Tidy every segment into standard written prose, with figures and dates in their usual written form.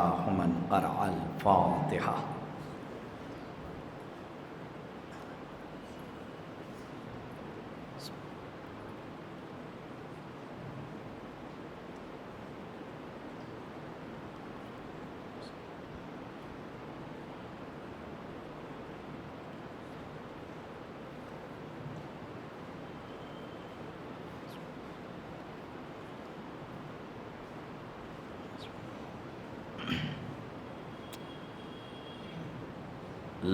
الله من قرأ الفاتحة.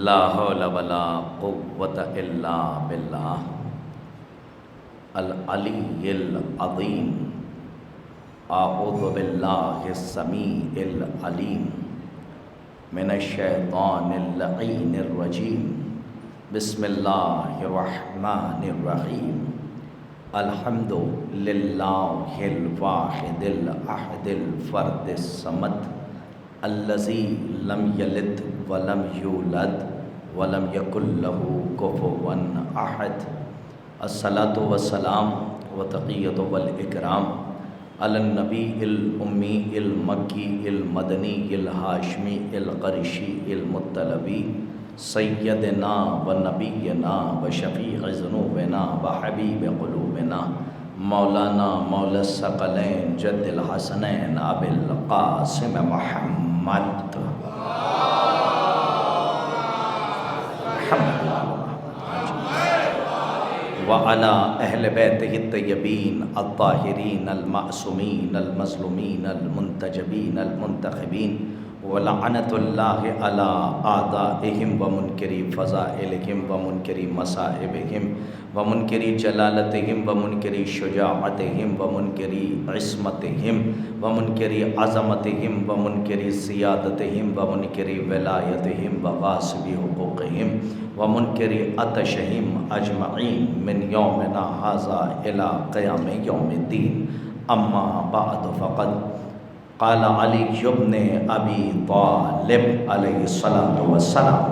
لا حول ولا قوة إلا بالله العلی العظیم. اعوذ باللہ السمیع العلیم من الشیطان اللعین الرجیم. بسم اللہ الرحمن الرحیم. الحمد للہ الواحد الاحد الفرد الصمد الذی لم یلد ولم یولد ولم یکن لہ کفوا احد. الصلاۃ والسلام وتقیۃ والاکرام علی النبی الامی المکی المدنی الہاشمی القرشی المطلبی سیدنا و نبینا و شفیع ذنوبنا و حبیب قلوبنا مولانا مولا الثقلین جد الحسنین ابی القاسم محمد وعلى أهل بيته الطيبين الطاهرين المعصومين المظلومين المنتجبين المنتخبين ولعنة الله على أعدائهم ومنكري فضائلهم ومنكري مصائبهم ومنكري جلالتهم ومنكري شجاعتهم ومنكري عصمتهم ومنكري عظمتهم ومنكري سيادتهم ومنكري ولايتهم وغاصبي حقوقهم ومنكري عطشهم أجمعين من يومنا هذا إلى قيام يوم الدين. أما بعد فقد قال علي بن أبي طالب عليه الصلاة والسلام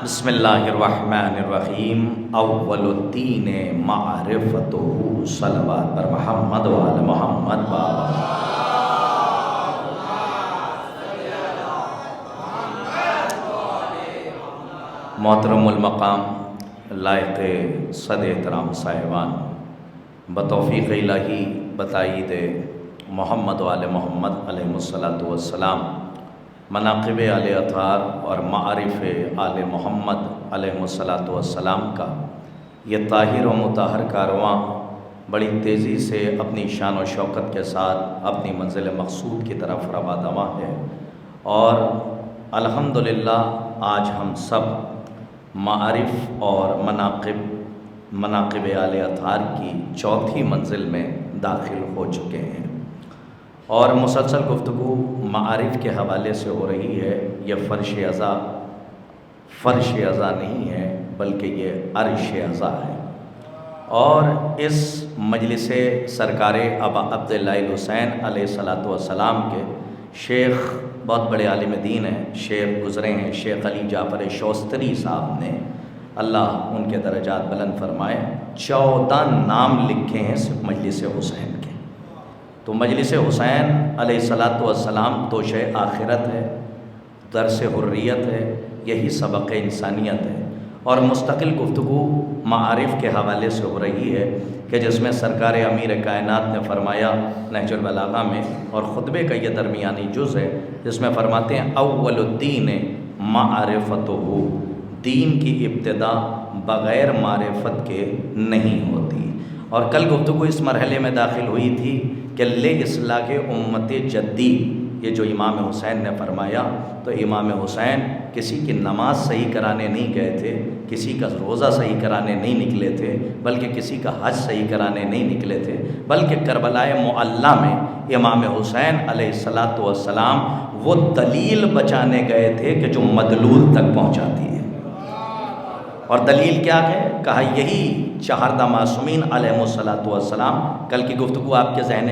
بسم اللہ الرحمن الرحیم. اول الدین معرفته صلوات پر محمد و آل محمد بابا. محترم المقام لائق صد احترام صاحبان، بتوفیق الہی بتائید محمد و آل محمد علیہ الصلاۃ والسلام مناقب آل اطہار اور معارف آل محمد علیہ الصلاۃ والسلام کا یہ طاہر و مطہر کارواں بڑی تیزی سے اپنی شان و شوکت کے ساتھ اپنی منزل مقصود کی طرف رواں دواں ہے. اور الحمدللہ آج ہم سب معارف اور مناقب آل اطہار کی چوتھی منزل میں داخل ہو چکے ہیں، اور مسلسل گفتگو معارف کے حوالے سے ہو رہی ہے. یہ فرش عزا نہیں ہے بلکہ یہ عرش عزا ہے. اور اس مجلس سرکار ابا عبداللہ الحسین علیہ الصلاۃ والسلام کے شیخ بہت بڑے عالم دین ہیں، شیخ گزرے ہیں، شیخ علی جعفر شوستری صاحب نے، اللہ ان کے درجات بلند فرمائے، 14 نام لکھے ہیں صرف مجلس حسین کے. تو مجلس حسین علیہ الصلاۃ والسلام توشہ آخرت ہے، درس حریت ہے، یہی سبق انسانیت ہے. اور مستقل گفتگو معارف کے حوالے سے ہو رہی ہے کہ جس میں سرکار امیر کائنات نے فرمایا نہج البلاغہ میں، اور خطبے کا یہ درمیانی جز ہے جس میں فرماتے ہیں اول الدین معرفتہ، دین کی ابتدا بغیر معرفت کے نہیں ہوتی. اور کل گفتگو اس مرحلے میں داخل ہوئی تھی کہ لے اصلاح امت جدی، یہ جو امام حسین نے فرمایا، تو امام حسین کسی کی نماز صحیح کرانے نہیں گئے تھے، کسی کا روزہ صحیح کرانے نہیں نکلے تھے، بلکہ کسی کا حج صحیح کرانے نہیں نکلے تھے، بلکہ کربلا معلیٰ میں امام حسین علیہ الصلاۃ والسلام وہ دلیل بچانے گئے تھے کہ جو مدلول تک پہنچاتی ہے. اور دلیل کیا ہے؟ کہا یہی چہاردہ معصومین علیہ الصلاۃ والسلام. کل کی گفتگو آپ کے ذہن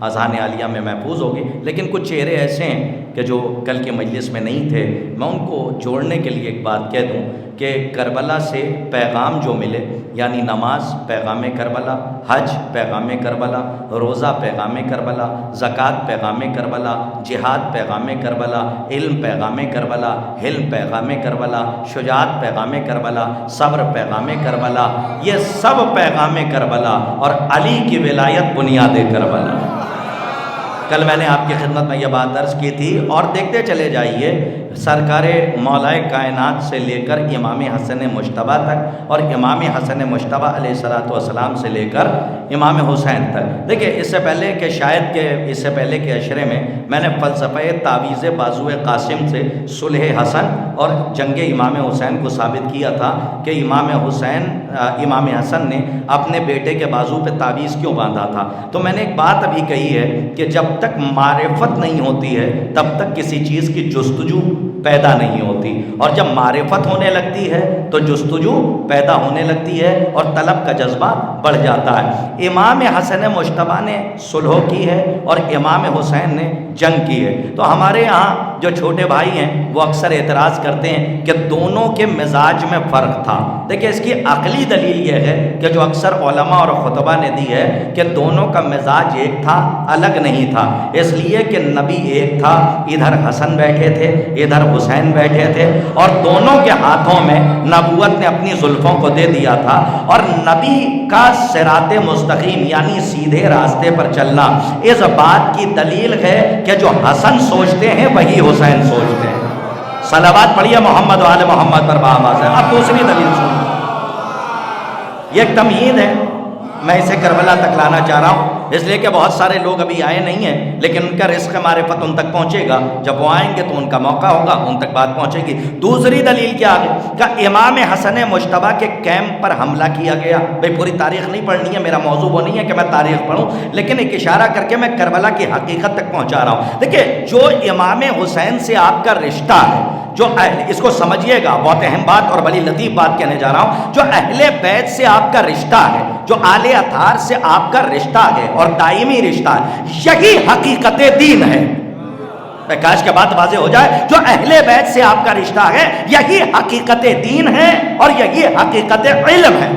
اذہان عالیہ میں محفوظ ہوگی، لیکن کچھ چہرے ایسے ہیں کہ جو کل کے مجلس میں نہیں تھے. میں ان کو جوڑنے کے لیے ایک بات کہہ دوں کہ کربلا سے پیغام جو ملے، یعنی نماز پیغام کربلا، حج پیغام کربلا، روزہ پیغام کربلا، زکوٰۃ پیغام کربلا، جہاد پیغام کربلا، علم پیغام کربلا، حلم پیغام کربلا، شجاعت پیغام کربلا، صبر پیغام کربلا، یہ سب پیغام کربلا، اور علی کی ولایت بنیاد کربلا۔ کل میں نے آپ کی خدمت میں یہ بات عرض کی تھی، اور دیکھتے چلے جائیے سرکار مولائے کائنات سے لے کر امام حسن مجتبیٰ تک، اور امام حسن مجتبیٰ علیہ السلام سے لے کر امام حسین تک۔ دیکھیں اس سے پہلے کہ شاید کہ اس سے پہلے کے عشرے میں نے فلسفہ تعویذ بازو قاسم سے صلح حسن اور جنگ امام حسین کو ثابت کیا تھا کہ امام حسن نے اپنے بیٹے کے بازو پہ تعویذ کیوں باندھا تھا۔ تو میں نے ایک بات ابھی کہی ہے کہ جب تک معرفت نہیں ہوتی ہے تب تک کسی چیز کی جستجو پیدا نہیں ہوتی، اور جب معرفت ہونے لگتی ہے تو جستجو پیدا ہونے لگتی ہے اور طلب کا جذبہ بڑھ جاتا ہے۔ امام حسن مجتبیٰ نے صلح کی ہے اور امام حسین نے جنگ کی ہے۔ تو ہمارے ہاں جو چھوٹے بھائی ہیں وہ اکثر اعتراض کرتے ہیں کہ دونوں کے مزاج میں فرق تھا۔ دیکھیں اس کی عقلی دلیل یہ ہے کہ جو اکثر علماء اور خطبہ نے دی ہے کہ دونوں کا مزاج ایک تھا، الگ نہیں تھا، اس لیے کہ نبی ایک تھا، ادھر حسن بیٹھے تھے ادھر حسین بیٹھے تھے، اور دونوں کے ہاتھوں میں نبوت نے اپنی زلفوں کو دے دیا تھا، اور نبی کا صراط مستقیم یعنی سیدھے راستے پر چلنا اس بات کی دلیل ہے کہ جو حسن سوچتے ہیں وہی حسین سوچتے ہیں۔ صلوات پڑھیے محمد و آل محمد پر بآواز ہے۔ اب دوسری دلیل سنیں، یہ ایک تمہید ہے، میں اسے کربلا تک لانا چاہ رہا ہوں اس لیے کہ بہت سارے لوگ ابھی آئے نہیں ہیں، لیکن ان کا رزق معرفت ان تک پہنچے گا، جب وہ آئیں گے تو ان کا موقع ہوگا، ان تک بات پہنچے گی۔ دوسری دلیل کیا ہے کہ امام حسن مجتبیٰ کے کیمپ پر حملہ کیا گیا۔ بھئی پوری تاریخ نہیں پڑھنی ہے، میرا موضوع وہ نہیں ہے کہ میں تاریخ پڑھوں، لیکن ایک اشارہ کر کے میں کربلا کی حقیقت تک پہنچا رہا ہوں۔ دیکھیں جو امام حسین سے آپ کا رشتہ ہے، جو اس کو سمجھیے گا، بہت اہم بات اور بڑی لطیف بات کہنے جا رہا ہوں، جو اہل بیت سے آپ کا رشتہ ہے، جو آل اطہار سے آپ کا رشتہ ہے اور دائمی رشتہ ہے، یہی حقیقت دین ہے۔ کاش کے بات واضح ہو جائے، جو اہل بیت سے آپ کا رشتہ ہے یہی حقیقت دین ہے اور یہی حقیقت علم ہے،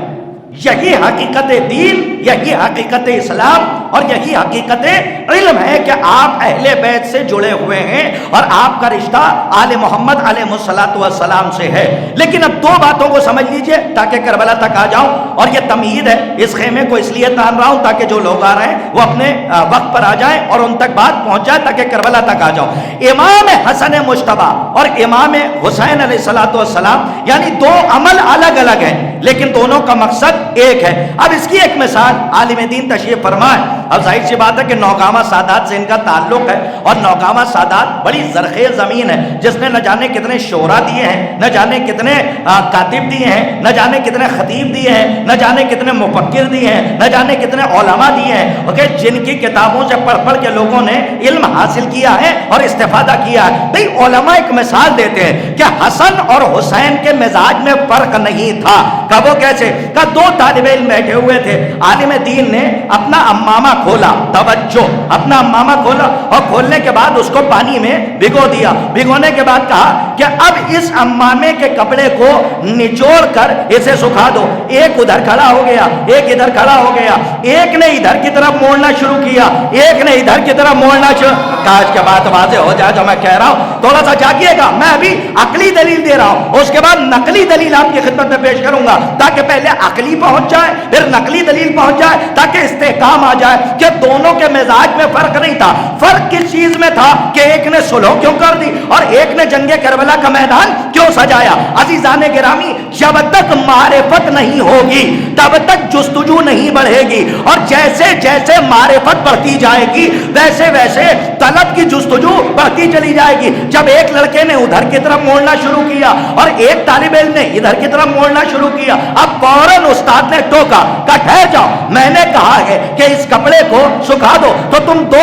یہی حقیقت دین، یہی حقیقت اسلام اور یہی حقیقت علم ہے کہ آپ اہل بیت سے جڑے ہوئے ہیں اور آپ کا رشتہ آل محمد علیہ السلام سے ہے۔ لیکن اب دو باتوں کو سمجھ لیجئے تاکہ کربلا تک آ جاؤں، اور یہ تمہید ہے، اس خیمے کو اس لیے تان رہا ہوں تاکہ جو لوگ آ رہے ہیں وہ اپنے وقت پر آ جائیں اور ان تک بات پہنچ جائے تاکہ کربلا تک آ جاؤں۔ امام حسن مجتبیٰ اور امام حسین علیہ السلام یعنی دو عمل الگ الگ ہیں لیکن دونوں کا مقصد ایک ہے۔ اب اس کی ایک مثال عالم دین تشریف فرمائے۔ اب ظاہر سی بات ہے کہ نوگاما سادات سے ان کا تعلق ہے، اور نوگاما سادات بڑی زرخیز زمین ہے جس نے نہ جانے کتنے شعراء دیے ہیں، نہ جانے کتنے کاتب دیے ہیں، نہ جانے کتنے خطیب دیے ہیں، نہ جانے کتنے مفکر دیے ہیں، نہ جانے کتنے علماء دیے ہیں، جن کی کتابوں سے پڑھ پڑھ کے لوگوں نے علم حاصل کیا ہے اور استفادہ کیا ہے۔ بھئی علماء ایک مثال دیتے ہیں کہ حسن اور حسین کے مزاج میں فرق نہیں تھا۔ کہ وہ کیسے؟ کہ دو طالب علم بیٹھے ہوئے تھے، عالم دین نے اپنا امامہ کھولا، توجہ، اپنا امامہ کھولا اور کھولنے کے بعد اس کو پانی میں بھگو دیا، بھگونے کے بعد کہا کہ اب اس امامے کے کپڑے کو نچوڑ کر اسے سکھا دو۔ ایک ادھر کھڑا ہو گیا، ایک ادھر کھڑا ہو گیا، ایک نے ادھر کی طرف موڑنا شروع کیا، ایک نے ادھر کی طرف موڑنا شروع۔ کاش کے بات واضح ہو جائے جو میں کہہ رہا ہوں، تھوڑا سا جاگیے گا، میں ابھی عقلی دلیل دے رہا ہوں، اس کے بعد نقلی دلیل آپ کی خدمت میں پیش کروں گا تاکہ پہلے عقلی پہنچ جائے پھر نقلی دلیل پہنچ جائے تاکہ استحکام آ جائے کہ دونوں کے مزاج میں فرق نہیں تھا۔ فرق کس چیز میں تھا کہ ایک نے صلح کیوں کر دی اور ایک نے جنگ کربلا کا میدان کیوں سجایا۔ عزیزان گرامی، جب تک معرفت نہیں ہوگی تب تک جستجو نہیں بڑھے گی، اور جیسے جیسے معرفت بڑھتی جائے گی ویسے ویسے طلب کی جستجو بڑھتی چلی جائے گی۔ جب ایک لڑکے نے ادھر کی طرف موڑنا شروع کیا اور ایک طالب علم نے ادھر کی طرف موڑنا شروع کیا، اب فوراً استاد نے ٹوکا کہ ٹھہر جاؤ، میں نے کہا ہے کہ اس کپڑے کو سکھا دو، تو تم دو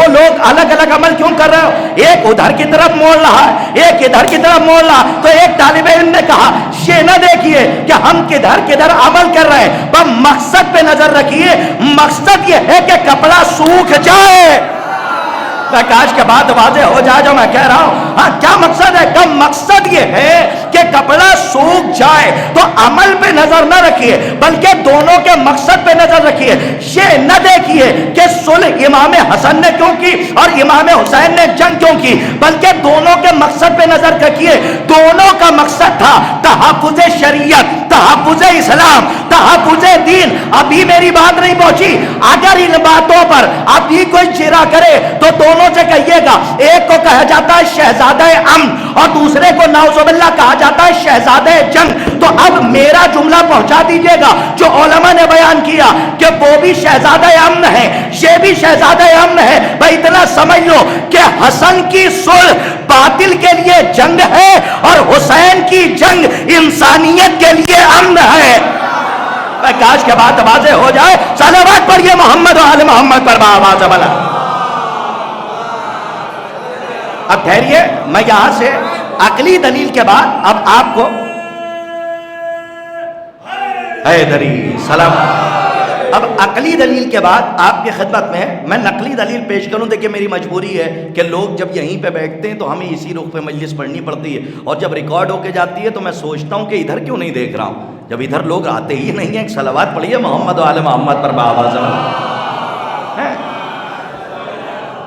لوگ الگ الگ عمل کیوں کر رہے ہو؟ ایک ادھر کی طرف موڑ رہا ہے، ایک ادھر کی طرف موڑ رہا، تو ایک طالب علم نے کہا یہ نہ دیکھیے کہ ہم کدھر عمل کر رہے ہیں، بس مقصد پہ نظر رکھیے، مقصد یہ ہے کہ کپڑا سوکھ جائے۔ کاش کے بعد واضح ہو جائے جو میں کہہ رہا ہوں. ہاں کیا مقصد ہے؟ کم مقصد یہ ہے کہ کپڑا سوکھ جائے تو عمل پہ نظر نہ رکھیے بلکہ دونوں کے مقصد پہ نظر رکھیے. یہ نہ دیکھیے کہ صلح امام حسن نے کیوں کی اور امام حسین نے جنگ کیوں کی، بلکہ دونوں کے مقصد پہ نظر رکھیے. دونوں کا مقصد تھا تحفظ شریعت، تحفظ اسلام، تحفظ دین. ابھی میری بات نہیں پہنچی. اگر ان باتوں پر ابھی کوئی چیرا کرے تو دونوں سے کہیے گا. ایک کو کہا جاتا ہے شہزادہ امن اور دوسرے کو نعوذ باللہ کہا جاتا ہے شہزادہ جنگ. تو اب میرا جملہ پہنچا دیجئے گا جو علماء نے بیان کیا کہ وہ بھی شہزادہ امن ہے، یہ بھی شہزادہ امن ہے. بھائی اتنا سمجھ لو کہ حسن کی صلح باطل کے لیے جنگ ہے اور حسین کی جنگ انسانیت کے لیے امن ہے. کاش کے بعد واضح ہو جائے. صلوات پڑھیے محمد و آل محمد پر بآواز بلند. اب ٹھہریے، میں یہاں سے عقلی دلیل کے بعد اب آپ کو حیدری سلام. اب عقلی دلیل کے بعد آپ کی خدمت میں نقلی دلیل پیش کروں. دیکھیں میری مجبوری ہے کہ لوگ جب یہیں پہ بیٹھتے ہیں تو ہمیں اسی رخ پہ مجلس پڑھنی پڑتی ہے، اور جب ریکارڈ ہو کے جاتی ہے تو میں سوچتا ہوں کہ ادھر کیوں نہیں دیکھ رہا ہوں. جب ادھر لوگ آتے ہی نہیں ہیں. ایک صلوات پڑھیے محمد و آل محمد پر بآواز بلند.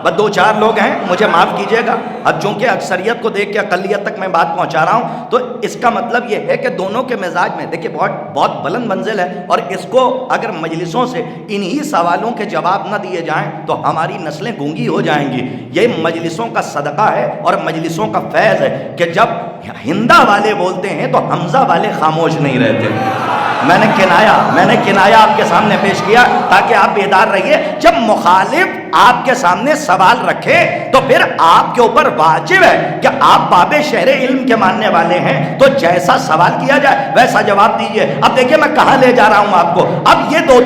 بس دو چار لوگ ہیں، مجھے معاف کیجئے گا. اب چونکہ اکثریت کو دیکھ کے اقلیت تک میں بات پہنچا رہا ہوں تو اس کا مطلب یہ ہے کہ دونوں کے مزاج میں دیکھیں بہت بلند منزل ہے، اور اس کو اگر مجلسوں سے انہی سوالوں کے جواب نہ دیے جائیں تو ہماری نسلیں گونگی ہو جائیں گی. یہ مجلسوں کا صدقہ ہے اور مجلسوں کا فیض ہے کہ جب ہندا والے بولتے ہیں تو حمزہ والے خاموش نہیں رہتے. میں نے کنایا آپ کے سامنے پیش کیا تاکہ آپ بیدار رہیے. جب مخالف آپ کے سامنے سوال رکھے تو پھر آپ کے اوپر واجب ہے کہ آپ باب شہر علم کے ماننے والے ہیں تو جیسا سوال کیا جائے ویسا جواب دیجئے. اب دیکھیں میں کہاں لے جا رہا ہوں آپ کو. اب یہ دو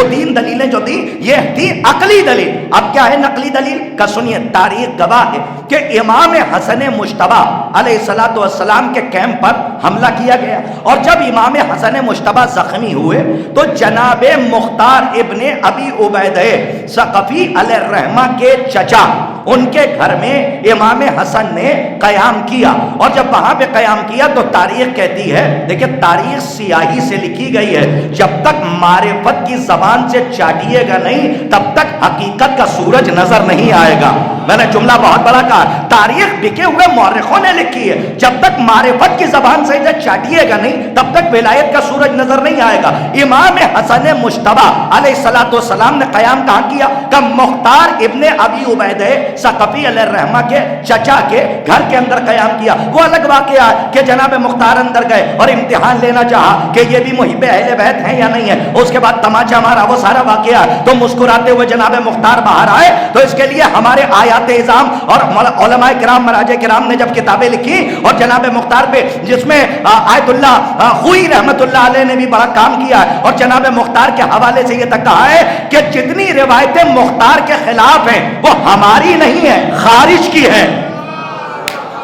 تین دلیلیں جو تھی یہ تھی عقلی دلیل. اب کیا ہے نقلی دلیل کا سنیے. تاریخ گواہ ہے کہ امام حسن مجتبی علیہ الصلوۃ والسلام کے کیمپ پر حملہ کیا گیا، اور جب امام حسن مجتبی زخمی ہوئے تو جناب مختار ابن ابی عبیدہ ثقفی علیہ الرحمہ کے چچا ان کے گھر میں امام حسن نے قیام کیا. اور جب وہاں پہ قیام کیا تو تاریخ کہتی ہے، دیکھیں تاریخ سیاہی سے لکھی گئی ہے، جب تک معرفت کی زبان سے چاٹیے گا نہیں تب تک حقیقت کا سورج نظر نہیں آئے گا. میں نے جملہ بہت بڑا کہا. تاریخ بکے ہوئے مورخوں نے لکھی ہے، جب تک معرفت کی زبان سے اسے چاٹیے گا نہیں تب تک ولایت کا سورج نظر نہیں آئے گا. امام حسن مجتبی علیہ الصلوۃ والسلام نے قیام کہاں کیا؟ کہ مختار ابن ابی عبیدہ ثقفی علیہ الرحمہ کے چچا کے گھر کے اندر قیام کیا. وہ الگ واقعہ ہے کہ جناب مختار اندر گئے اور امتحان لینا چاہا کہ یہ بھی محب اہل بیت ہیں یا نہیں ہے. اس کے بعد تماچا مارا، وہ سارا واقعہ. تو مسکراتے ہوئے جناب مختار باہر آئے تو اس کے لیے ہمارے آیات اعظام اور علماء کرام مراجع کرام نے جب کتابیں لکھی اور جناب مختار پہ جس میں آیت اللہ خوئی رحمت اللہ علیہ نے بھی بڑا کام کیا ہے، اور جناب مختار کے حوالے سے یہ تک کہا ہے کہ جتنی روایتیں مختار کے خلاف ہیں وہ ہماری نہیں ہے، خارج کی ہے.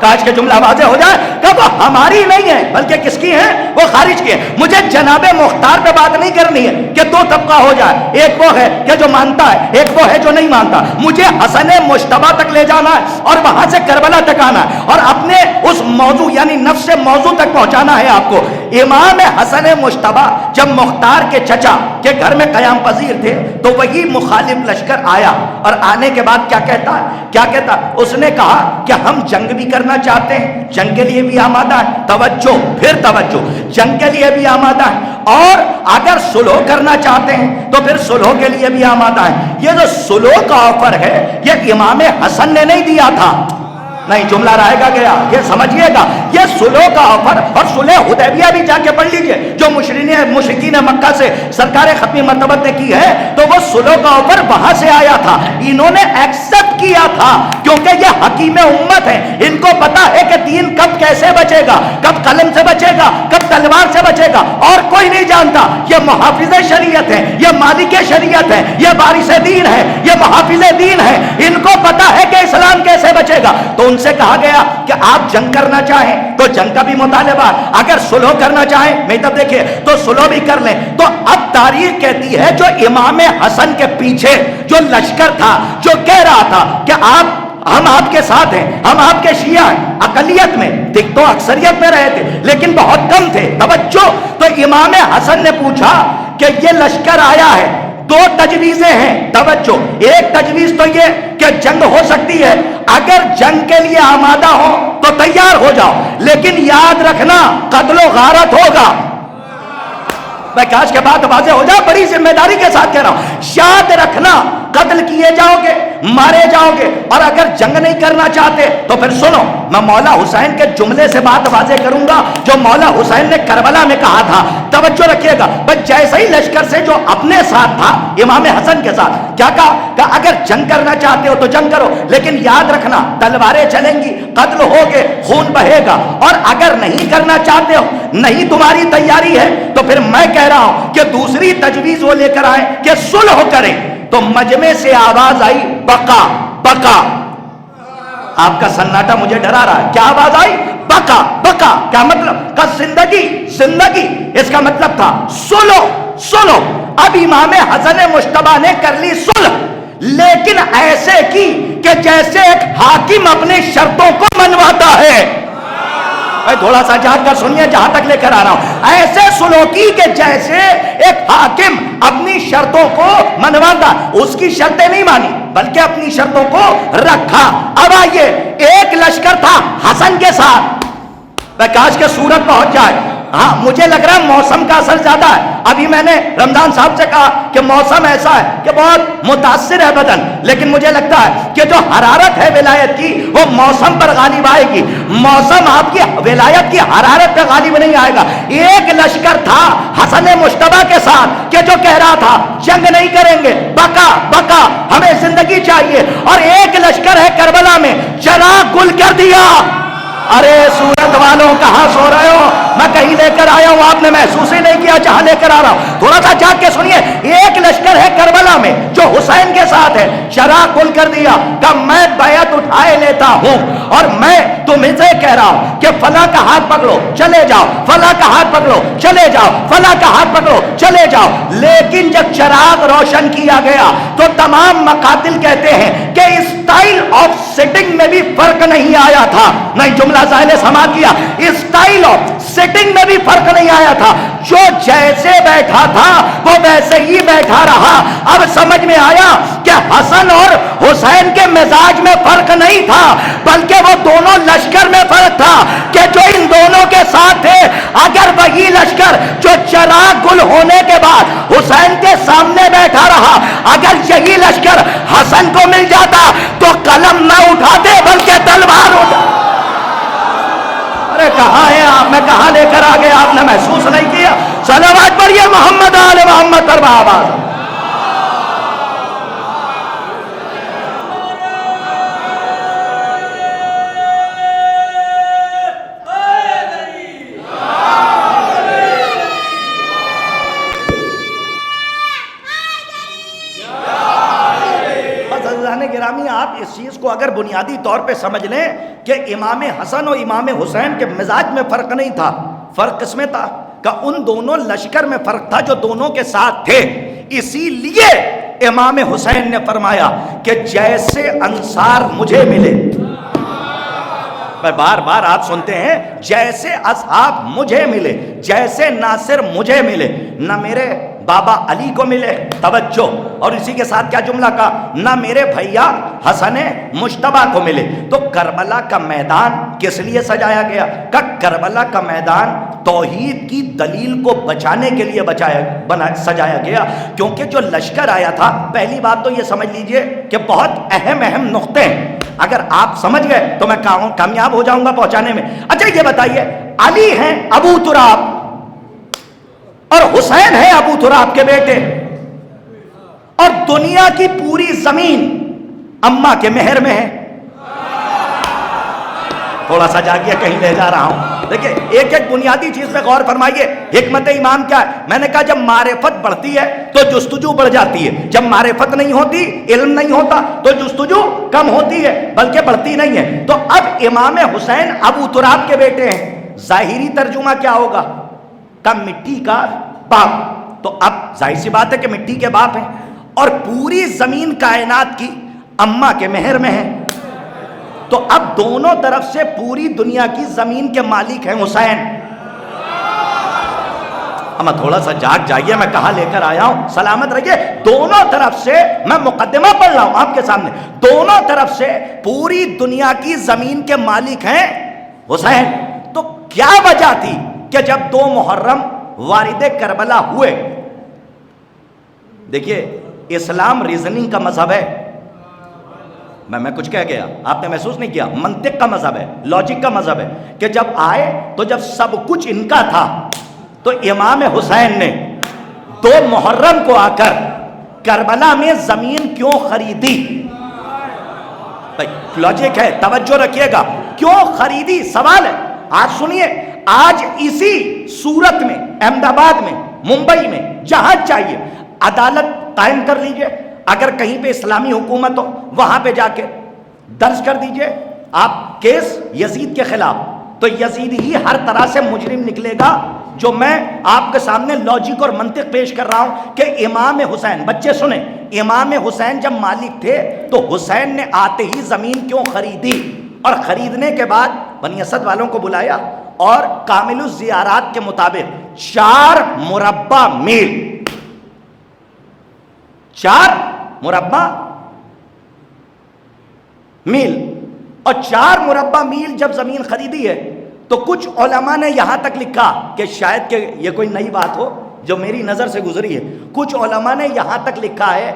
کاش کے جملہ واضح ہو جائے کہ وہ ہماری نہیں ہے بلکہ کس کی ہے؟ وہ خارج کی ہے. مجھے جناب مختار پہ بات نہیں کرنی ہے کہ دو طبقہ ہو جائے، ایک وہ ہے کہ جو مانتا ہے، ایک وہ ہے جو نہیں مانتا. مجھے حسن مجتبی تک لے جانا ہے اور وہاں سے کربلا تک آنا ہے اور اپنے اس موضوع یعنی نفس موضوع تک پہنچانا ہے آپ کو. امام حسن مجتبی جب مختار کے چچا کے گھر میں قیام پذیر تھے تو وہی مخالف لشکر آیا، اور آنے کے بعد کیا کہتا؟ اس نے کہا کہ ہم جنگ بھی کرنا چاہتے ہیں، جنگ کے لیے بھی آمادہ ہے. توجہ، پھر توجہ، جنگ کے لیے بھی آمادہ ہے، اور اگر سلو کرنا چاہتے ہیں تو پھر سلو کے لیے بھی آمادہ ہے. یہ جو سلو کا آفر ہے یہ امام حسن نے نہیں دیا تھا. نہیں، جملہ رہے گا گیا، یہ سمجھیے گا. یہ سلو کا آفر اور صلح حدیبیہ بھی جا کے پڑھ لیجئے جو مشرکین مکہ سے سرکار ختمی مرتبت نے کی ہے تو وہ سلو کا آفر وہاں سے آیا تھا. انہوں نے ایکسپٹ کیا تھا کیونکہ یہ حکیم امت ہے. ان کو پتا ہے کہ دین کب کیسے بچے گا، کب قلم سے بچے گا، کب تلوار سے بچے گا، اور کوئی نہیں جانتا. یہ محافظ شریعت ہے، یہ مالک شریعت ہے، یہ وارث دین ہے، یہ محافظ دین ہے. ان کو پتا ہے کہ اسلام کیسے بچے گا. تو ان ان سے کہا گیا کہ آپ جنگ کرنا چاہیں تو جنگ کا بھی مطالبہ، اگر صلح کرنا چاہیں میں تب دیکھیں تو صلح بھی کر لیں۔ تو اب تاریخ کہتی ہے جو امام حسن کے پیچھے جو لشکر تھا جو کہہ رہا تھا کہ ہم آپ کے ساتھ ہیں، ہم آپ کے شیعہ ہیں، اقلیت میں دیکھ تو اکثریت میں رہے تھے لیکن بہت کم تھے، توجہ۔ تو امام حسن نے پوچھا کہ یہ لشکر آیا ہے، دو تجویزیں ہیں، توجہ۔ ایک تجویز تو یہ کہ جنگ ہو سکتی ہے، اگر جنگ کے لیے آمادہ ہو تو تیار ہو جاؤ، لیکن یاد رکھنا قتل و غارت ہوگا۔ میں کاش کے بعد واضح ہو جائے، بڑی ذمہ داری کے ساتھ کہہ رہا ہوں، یاد رکھنا قتل کیے جاؤ گے، مارے جاؤ گے، اور اگر جنگ نہیں کرنا چاہتے تو پھر سنو، میں مولا حسین کے جملے سے بات واضح کروں گا جو مولا حسین نے کربلا میں کہا تھا، توجہ رکھیے گا۔ بس جیسے ہی لشکر سے جو اپنے ساتھ تھا امام حسن کے ساتھ کیا کہا کہ اگر جنگ کرنا چاہتے ہو تو جنگ کرو، لیکن یاد رکھنا تلواریں چلیں گی، قتل ہوگے، خون بہے گا، اور اگر نہیں کرنا چاہتے ہو، نہیں تمہاری تیاری ہے، تو پھر میں کہہ رہا ہوں کہ دوسری تجویز وہ لے کر آئے کہ صلح کریں۔ تو مجمع سے آواز آئی بقا بقا۔ آپ کا سناٹا مجھے ڈرا رہا ہے، کیا آواز آئی؟ بقا بقا۔ کیا مطلب؟ کہ زندگی زندگی، اس کا مطلب تھا صلح صلح۔ اب امام حسن مجتبی نے کر لی صلح، لیکن ایسے کی کہ جیسے ایک حاکم اپنی شرطوں کو منواتا ہے۔ تھوڑا سا جہاں کر سنیے جہاں تک لے کر آ رہا ہوں، ایسے سلو کی کہ جیسے ایک حاکم اپنی شرطوں کو منواتا، اس کی شرطیں نہیں مانی بلکہ اپنی شرطوں کو رکھا۔ اب آئیے، ایک لشکر تھا حسن کے ساتھ، میں کاش کے صورت پہنچ جائے۔ ہاں مجھے لگ رہا ہے موسم کا اثر زیادہ ہے۔ ابھی میں نے رمضان صاحب سے کہا کہ موسم ایسا ہے کہ بہت متاثر ہے بدن، لیکن مجھے لگتا ہے کہ جو حرارت ہے ولایت کی وہ موسم پر غالب آئے گی، موسم آپ کی ولایت کی حرارت پہ غالب نہیں آئے گا۔ ایک لشکر تھا حسن مجتبی کے ساتھ کہ جو کہہ رہا تھا جنگ نہیں کریں گے، بقا بقا، ہمیں زندگی چاہیے، اور ایک لشکر ہے کربلا میں چراغ گل کر دیا۔ ارے سورت والوں کہاں سو رہے ہو؟ میں کہیں لے کر آیا ہوں، آپ نے محسوس ہی نہیں کیا جہاں لے کر آ رہا ہوں۔ تھوڑا سا جاگ کے سنیے، ایک لشکر ہے کربلا میں جو حسین کے ساتھ ہے، چراغ گل کر دیا کہ میں بیعت اٹھائے لیتا ہوں، اور میں تم سے کہہ رہا ہوں کہ فلاں کا ہاتھ پکڑو چلے جاؤ، فلاں کا ہاتھ پکڑو چلے جاؤ، فلاں کا ہاتھ پکڑو چلے جاؤ۔ لیکن جب چراغ روشن کیا گیا تو تمام مقاتل کہتے ہیں کہ اسٹائل آف سٹنگ میں بھی فرق نہیں آیا تھا۔ نہیں، جملہ ذہن سماعت کیا، اسٹائل آف سٹنگ میں بھی فرق نہیں آیا تھا، جو جیسے بیٹھا تھا وہ ویسے ہی بیٹھا رہا۔ اب سمجھ میں آیا کہ حسن اور حسین کے مزاج میں فرق نہیں تھا بلکہ وہ دونوں لشکر میں فرق تھا کہ جو ان دونوں کے ساتھ تھے، اگر وہی لشکر جو چراغ گل ہونے کے بعد حسین کے سامنے بیٹھا رہا، اگر یہی لشکر حسن کو مل جاتا تو قلم نہ اٹھاتے بلکہ تلوار اٹھا۔ ارے کہاں ہے آپ؟ میں کہاں لے کر آ گیا؟ آپ نے محسوس نہیں کیا؟ صلوات پڑھیے محمد آل محمد پر آواز۔ گرامی، آپ اس چیز کو اگر بنیادی طور پہ سمجھ لیں کہ امام حسن اور امام حسین کے مزاج میں فرق نہیں تھا، فرق کس میں تھا کہ ان دونوں لشکر میں فرق تھا جو دونوں کے ساتھ تھے۔ اسی لیے امام حسین نے فرمایا کہ جیسے انصار مجھے ملے، بار بار آپ سنتے ہیں جیسے اصحاب مجھے ملے، جیسے ناصر مجھے ملے، نہ میرے بابا علی کو ملے، توجہ، اور اسی کے ساتھ کیا جملہ کا، نہ میرے بھیا حسن مجتبی کو ملے۔ تو کربلا کا میدان کس لیے سجایا گیا؟ کہ کربلا کا میدان توحید کی دلیل کو بچانے کے لیے سجایا گیا، کیونکہ جو لشکر آیا تھا، پہلی بات تو یہ سمجھ لیجئے کہ بہت اہم نقطے ہیں، اگر آپ سمجھ گئے تو میں کامیاب ہو جاؤں گا پہنچانے میں۔ اچھا یہ بتائیے، علی ہیں ابو تراب اور حسین ہے ابو تراب کے بیٹے، اور دنیا کی پوری زمین اماں کے مہر میں ہے۔ تھوڑا سا جاگیے، کہیں لے جا رہا ہوں۔ دیکھیں ایک ایک بنیادی چیز پہ غور فرمائیے. حکمت امام کیا ہے؟ میں نے کہا جب معرفت بڑھتی ہے تو جستجو بڑھ جاتی ہے. جب معرفت نہیں ہوتی، علم نہیں ہوتا، تو جستجو کم ہوتی ہے بلکہ بڑھتی نہیں ہے. تو اب امام حسین ابو تراب کے بیٹے ہیں. ظاہری ترجمہ کیا ہوگا؟ مٹی کا باپ. تو اب ظاہر سی بات ہے کہ مٹی کے باپ ہیں اور پوری زمین کائنات کی اماں کے مہر میں ہے. تو اب دونوں طرف سے پوری دنیا کی زمین کے مالک ہیں حسین. اما تھوڑا سا جاگ جائیے، میں کہاں لے کر آیا ہوں. سلامت رہیے. دونوں طرف سے میں مقدمہ پڑھ رہا ہوں آپ کے سامنے. دونوں طرف سے پوری دنیا کی زمین کے مالک ہیں حسین. تو کیا وجہ تھی کہ جب 2 محرم وارد کربلا ہوئے؟ دیکھیے اسلام ریزننگ کا مذہب ہے. میں کچھ کہہ گیا، آپ نے محسوس نہیں کیا؟ منطق کا مذہب ہے، لاجک کا مذہب ہے. کہ جب آئے تو جب سب کچھ ان کا تھا تو امام حسین نے 2 محرم کو آ کر کربلا میں زمین کیوں خریدی؟ لاجک ہے، توجہ رکھیے گا. کیوں خریدی؟ سوال ہے. آج سنیے، آج اسی صورت میں احمد آباد میں، ممبئی میں، جہاں چاہیے عدالت قائم کر لیجئے. اگر کہیں پہ اسلامی حکومت ہو وہاں پہ جا کے درج کر دیجئے آپ کیس یزید کے خلاف. تو یزید ہی ہر طرح سے مجرم نکلے گا. جو میں آپ کے سامنے لاجک اور منطق پیش کر رہا ہوں کہ امام حسین، بچے سنیں، امام حسین جب مالک تھے تو حسین نے آتے ہی زمین کیوں خریدی؟ اور خریدنے کے بعد بنی اسد والوں کو بلایا اور کامل الزیارات کے مطابق 4 مربع میل، 4 مربع میل، اور 4 مربع میل جب زمین خریدی ہے تو کچھ علماء نے یہاں تک لکھا کہ شاید کہ یہ کوئی نئی بات ہو جو میری نظر سے گزری ہے. کچھ علماء نے یہاں تک لکھا ہے،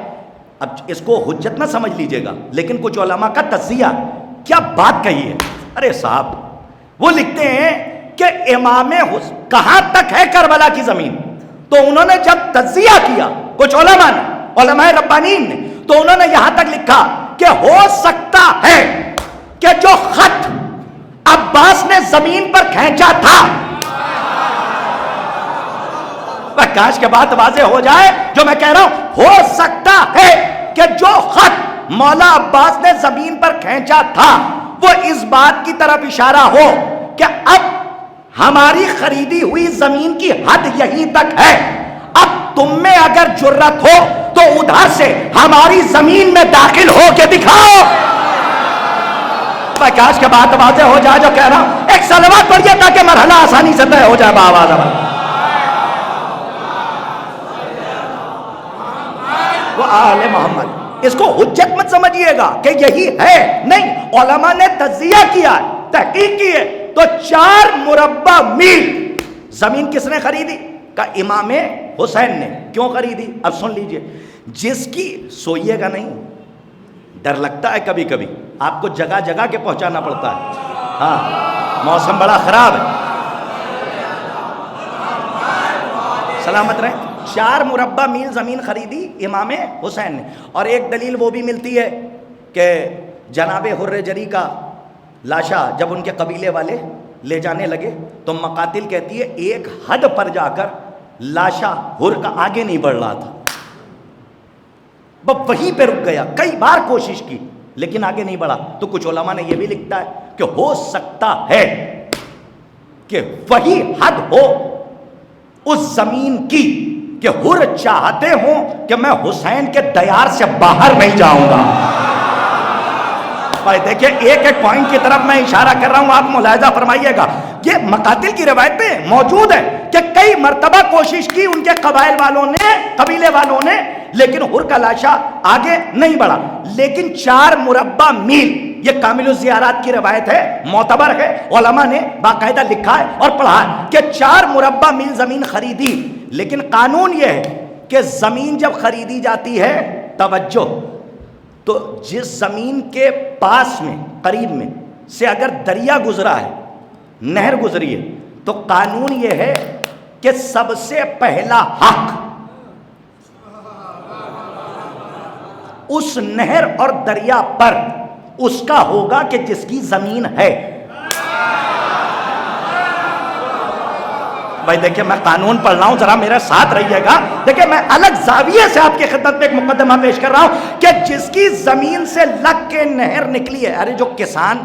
اب اس کو حجت نہ سمجھ لیجئے گا، لیکن کچھ علماء کا تجزیہ. کیا بات کہی ہے؟ ارے صاحب وہ لکھتے ہیں کہ امام حسین کہاں تک ہے کربلا کی زمین. تو انہوں نے جب تجزیہ کیا کچھ علماء نے، علماء ربانین نے، تو انہوں نے یہاں تک لکھا کہ ہو سکتا ہے کہ جو خط عباس نے زمین پر کھینچا تھا، کاش کے بات واضح ہو جائے جو میں کہہ رہا ہوں، ہو سکتا ہے کہ جو خط مولا عباس نے زمین پر کھینچا تھا وہ اس بات کی طرف اشارہ ہو کہ اب ہماری خریدی ہوئی زمین کی حد یہیں تک ہے. اب تم میں اگر جرت ہو تو ادھر سے ہماری زمین میں داخل ہو کے دکھاؤ. کاش کے بات واضح ہو جائے جو کہہ رہا ہوں. ایک صلوات پڑھیے تاکہ مرحلہ آسانی سے طے ہو جائے بآواز آواز. وہ آل محمد. اس کو حجت مت سمجھیے گا کہ یہی ہے، نہیں. علماء نے تجزیہ کیا ہے، تحقیق کی ہے. تو 4 مربع میل زمین کس نے خریدی؟ کا امام حسین نے. کیوں خریدی؟ اب سن لیجئے. جس کی، سوئیے گا نہیں، ڈر لگتا ہے کبھی کبھی، آپ کو جگہ جگہ کے پہنچانا پڑتا ہے. ہاں موسم بڑا خراب ہے. سلامت رہیں. 4 مربع میل زمین خریدی امام حسین نے. اور ایک دلیل وہ بھی ملتی ہے کہ جناب حر جری کا لاشا جب ان کے قبیلے والے لے جانے لگے تو مقاتل کہتی ہے ایک حد پر جا کر لاشا حر کا آگے نہیں بڑھ رہا تھا، وہیں پہ رک گیا. کئی بار کوشش کی لیکن آگے نہیں بڑھا. تو کچھ علماء نے یہ بھی لکھتا ہے کہ ہو سکتا ہے کہ وہی حد ہو اس زمین کی کہ حر چاہتے ہوں کہ میں حسین کے دیار سے باہر نہیں جاؤں گا. بھائی دیکھیں ایک ایک پوائنٹ کی طرف میں اشارہ کر رہا ہوں، آپ ملاحظہ فرمائیے گا. یہ مقاتل کی روایت میں موجود ہے کہ کئی مرتبہ کوشش کی ان کے قبائل والوں نے، قبیلے والوں نے، لیکن حر کا لاشا آگے نہیں بڑھا. لیکن 4 مربع میل، یہ کامل الزیارات کی روایت ہے، معتبر ہے، علماء نے باقاعدہ لکھا ہے اور پڑھا ہے کہ 4 مربع میل زمین خریدی. لیکن قانون یہ ہے کہ زمین جب خریدی جاتی ہے، توجہ، تو جس زمین کے پاس میں، قریب میں سے اگر دریا گزرا ہے، نہر گزری ہے، تو قانون یہ ہے کہ سب سے پہلا حق اس نہر اور دریا پر اس کا ہوگا کہ جس کی زمین ہے. بھائی دیکھیں میں قانون پڑھ رہا ہوں، ذرا میرے ساتھ رہیے گا. دیکھیں میں الگ زاویے سے آپ کی خدمت میں ایک مقدمہ پیش کر رہا ہوں کہ جس کی زمین سے لگ کے نہر نکلی ہے. ارے جو کسان،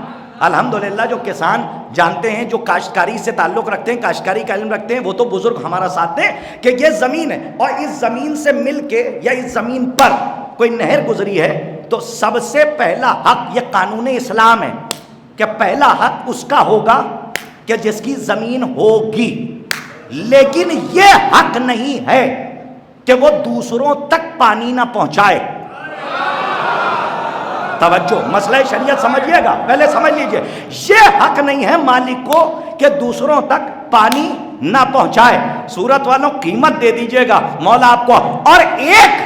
الحمدللہ جو کسان جانتے ہیں، جو کاشتکاری سے تعلق رکھتے ہیں، کاشتکاری کا علم رکھتے ہیں، وہ تو بزرگ ہمارا ساتھ دیں کہ یہ زمین ہے اور اس زمین سے مل کے یا اس زمین پر کوئی نہر گزری ہے تو سب سے پہلا حق، یہ قانون اسلام ہے کہ پہلا حق اس کا ہوگا کہ جس کی زمین ہوگی. لیکن یہ حق نہیں ہے کہ وہ دوسروں تک پانی نہ پہنچائے. توجہ، مسئلہ شریعت سمجھیے گا، پہلے سمجھ لیجئے. یہ حق نہیں ہے مالک کو کہ دوسروں تک پانی نہ پہنچائے. سورت والوں قیمت دے دیجئے گا مولا آپ کو. اور ایک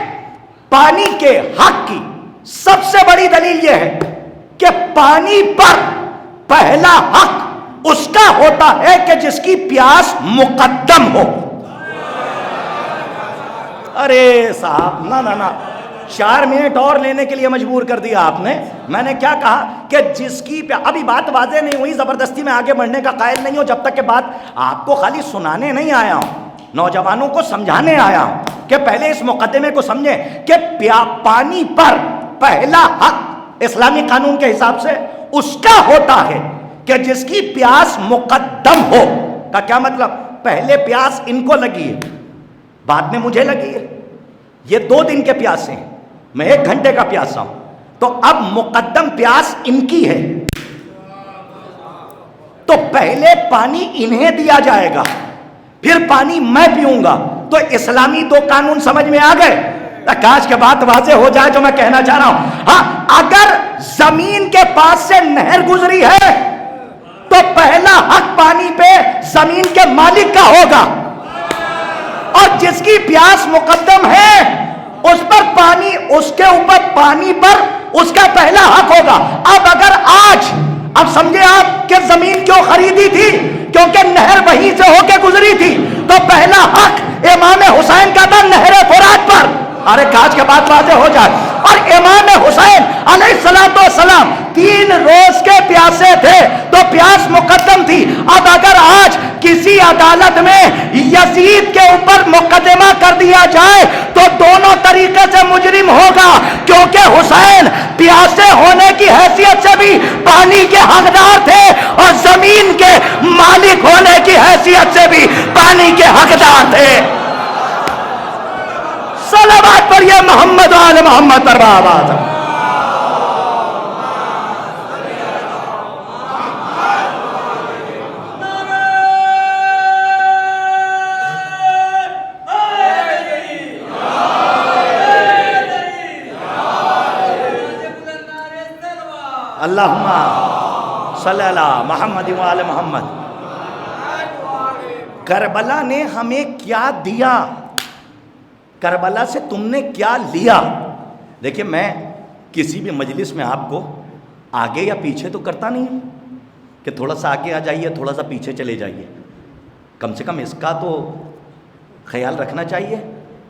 پانی کے حق کی سب سے بڑی دلیل یہ ہے کہ پانی پر پہلا حق اس کا ہوتا ہے کہ جس کی پیاس مقدم ہو. ارے صاحب نہ 4 منٹ اور لینے کے لیے مجبور کر دیا آپ نے. میں نے کیا کہا کہ جس کی ابھی بات واضح نہیں ہوئی، زبردستی میں آگے بڑھنے کا قائل نہیں ہوں جب تک کہ بات آپ کو خالی سنانے نہیں آیا ہوں، نوجوانوں کو سمجھانے آیا ہوں کہ پہلے اس مقدمے کو سمجھیں کہ پانی پر پہلا حق اسلامی قانون کے حساب سے اس کا ہوتا ہے کہ جس کی پیاس مقدم ہو. کا کیا مطلب؟ پہلے پیاس ان کو لگی ہے، بعد میں مجھے لگی ہے. یہ 2 دن کے پیاسے ہیں، میں 1 گھنٹے کا پیاسا ہوں، تو اب مقدم پیاس ان کی ہے تو پہلے پانی انہیں دیا جائے گا، پھر پانی میں پیوں گا. تو اسلامی 2 قانون سمجھ میں آ گئے. کاش کے بات واضح ہو جائے جو میں کہنا چاہ رہا ہوں. ہاں، اگر زمین کے پاس سے نہر گزری ہے تو پہلا حق پانی پہ زمین کے مالک کا ہوگا، اور جس کی پیاس مقدم ہے اس پر پانی، اس کے اوپر پانی پر اس کا پہلا حق ہوگا. اب اگر اب سمجھے آپ کہ زمین کیوں خریدی تھی؟ کیونکہ نہر وہیں سے ہو کے گزری تھی، تو پہلا حق امام حسین کا تھا نہر فرات پر. ارے کاش کے بات واضح ہو جائے. اور امام حسین علیہ السلام 3 روز کے پیاسے تھے تو پیاس مقدم تھی. اب اگر آج کسی عدالت میں یزید کے اوپر مقدمہ کر دیا جائے تو دونوں طریقے سے مجرم ہوگا، کیونکہ حسین پیاسے ہونے کی حیثیت سے بھی پانی کے حقدار تھے اور زمین کے مالک ہونے کی حیثیت سے بھی پانی کے حقدار تھے. صلوات پر یہ محمد و آل محمد پر آواز. اللہم صلی اللہ محمد و آل محمد. کربلا نے ہمیں کیا دیا، کربلا سے تم نے کیا لیا؟ دیکھیں میں کسی بھی مجلس میں آپ کو آگے یا پیچھے تو کرتا نہیں ہوں کہ تھوڑا سا آگے آ جائیے، تھوڑا سا پیچھے چلے جائیے. کم سے کم اس کا تو خیال رکھنا چاہیے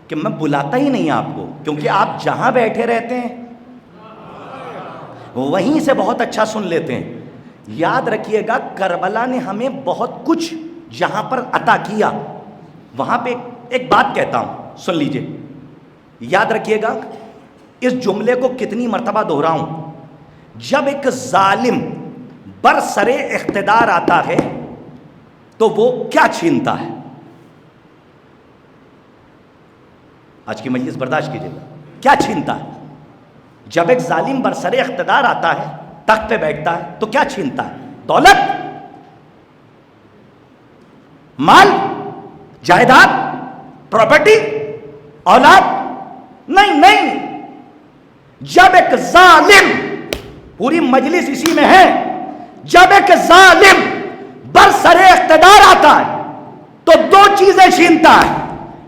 کہ میں بلاتا ہی نہیں آپ کو، کیونکہ آپ جہاں بیٹھے رہتے ہیں وہیں سے بہت اچھا سن لیتے ہیں. یاد رکھیے گا کربلا نے ہمیں بہت کچھ جہاں پر عطا کیا. وہاں پہ ایک بات کہتا ہوں، سن لیجئے، یاد رکھیے گا اس جملے کو کتنی مرتبہ دہراؤں. جب ایک ظالم برسر اقتدار آتا ہے تو وہ کیا چھینتا ہے؟ آج کی مجلس برداشت کیجئے گا، کیا چھینتا ہے؟ جب ایک ظالم برسر اقتدار آتا ہے، تخت پہ بیٹھتا ہے، تو کیا چھینتا ہے؟ دولت، مال، جائیداد، پراپرٹی، اولاد؟ نہیں. جب ایک ظالم، پوری مجلس اسی میں ہے، جب ایک ظالم برسر اقتدار آتا ہے تو 2 چیزیں چھینتا ہے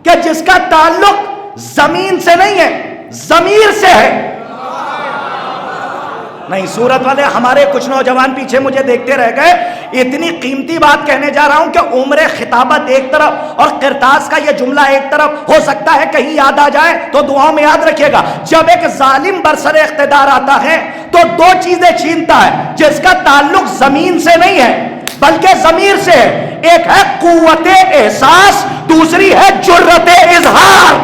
کہ جس کا تعلق زمین سے نہیں ہے، ضمیر سے ہے. نہیں، سورت والے ہمارے کچھ نوجوان پیچھے مجھے دیکھتے رہ گئے. اتنی قیمتی بات کہنے جا رہا ہوں کہ عمر خطابت ایک طرف اور قرطاس کا یہ جملہ ایک طرف، ہو سکتا ہے کہیں یاد آ جائے تو دعاؤں میں یاد رکھیے گا. جب ایک ظالم برسر اقتدار آتا ہے تو 2 چیزیں چھینتا ہے جس کا تعلق زمین سے نہیں ہے. بلکہ ضمیر سے ہے. ایک ہے قوت احساس، دوسری ہے جرت اظہار.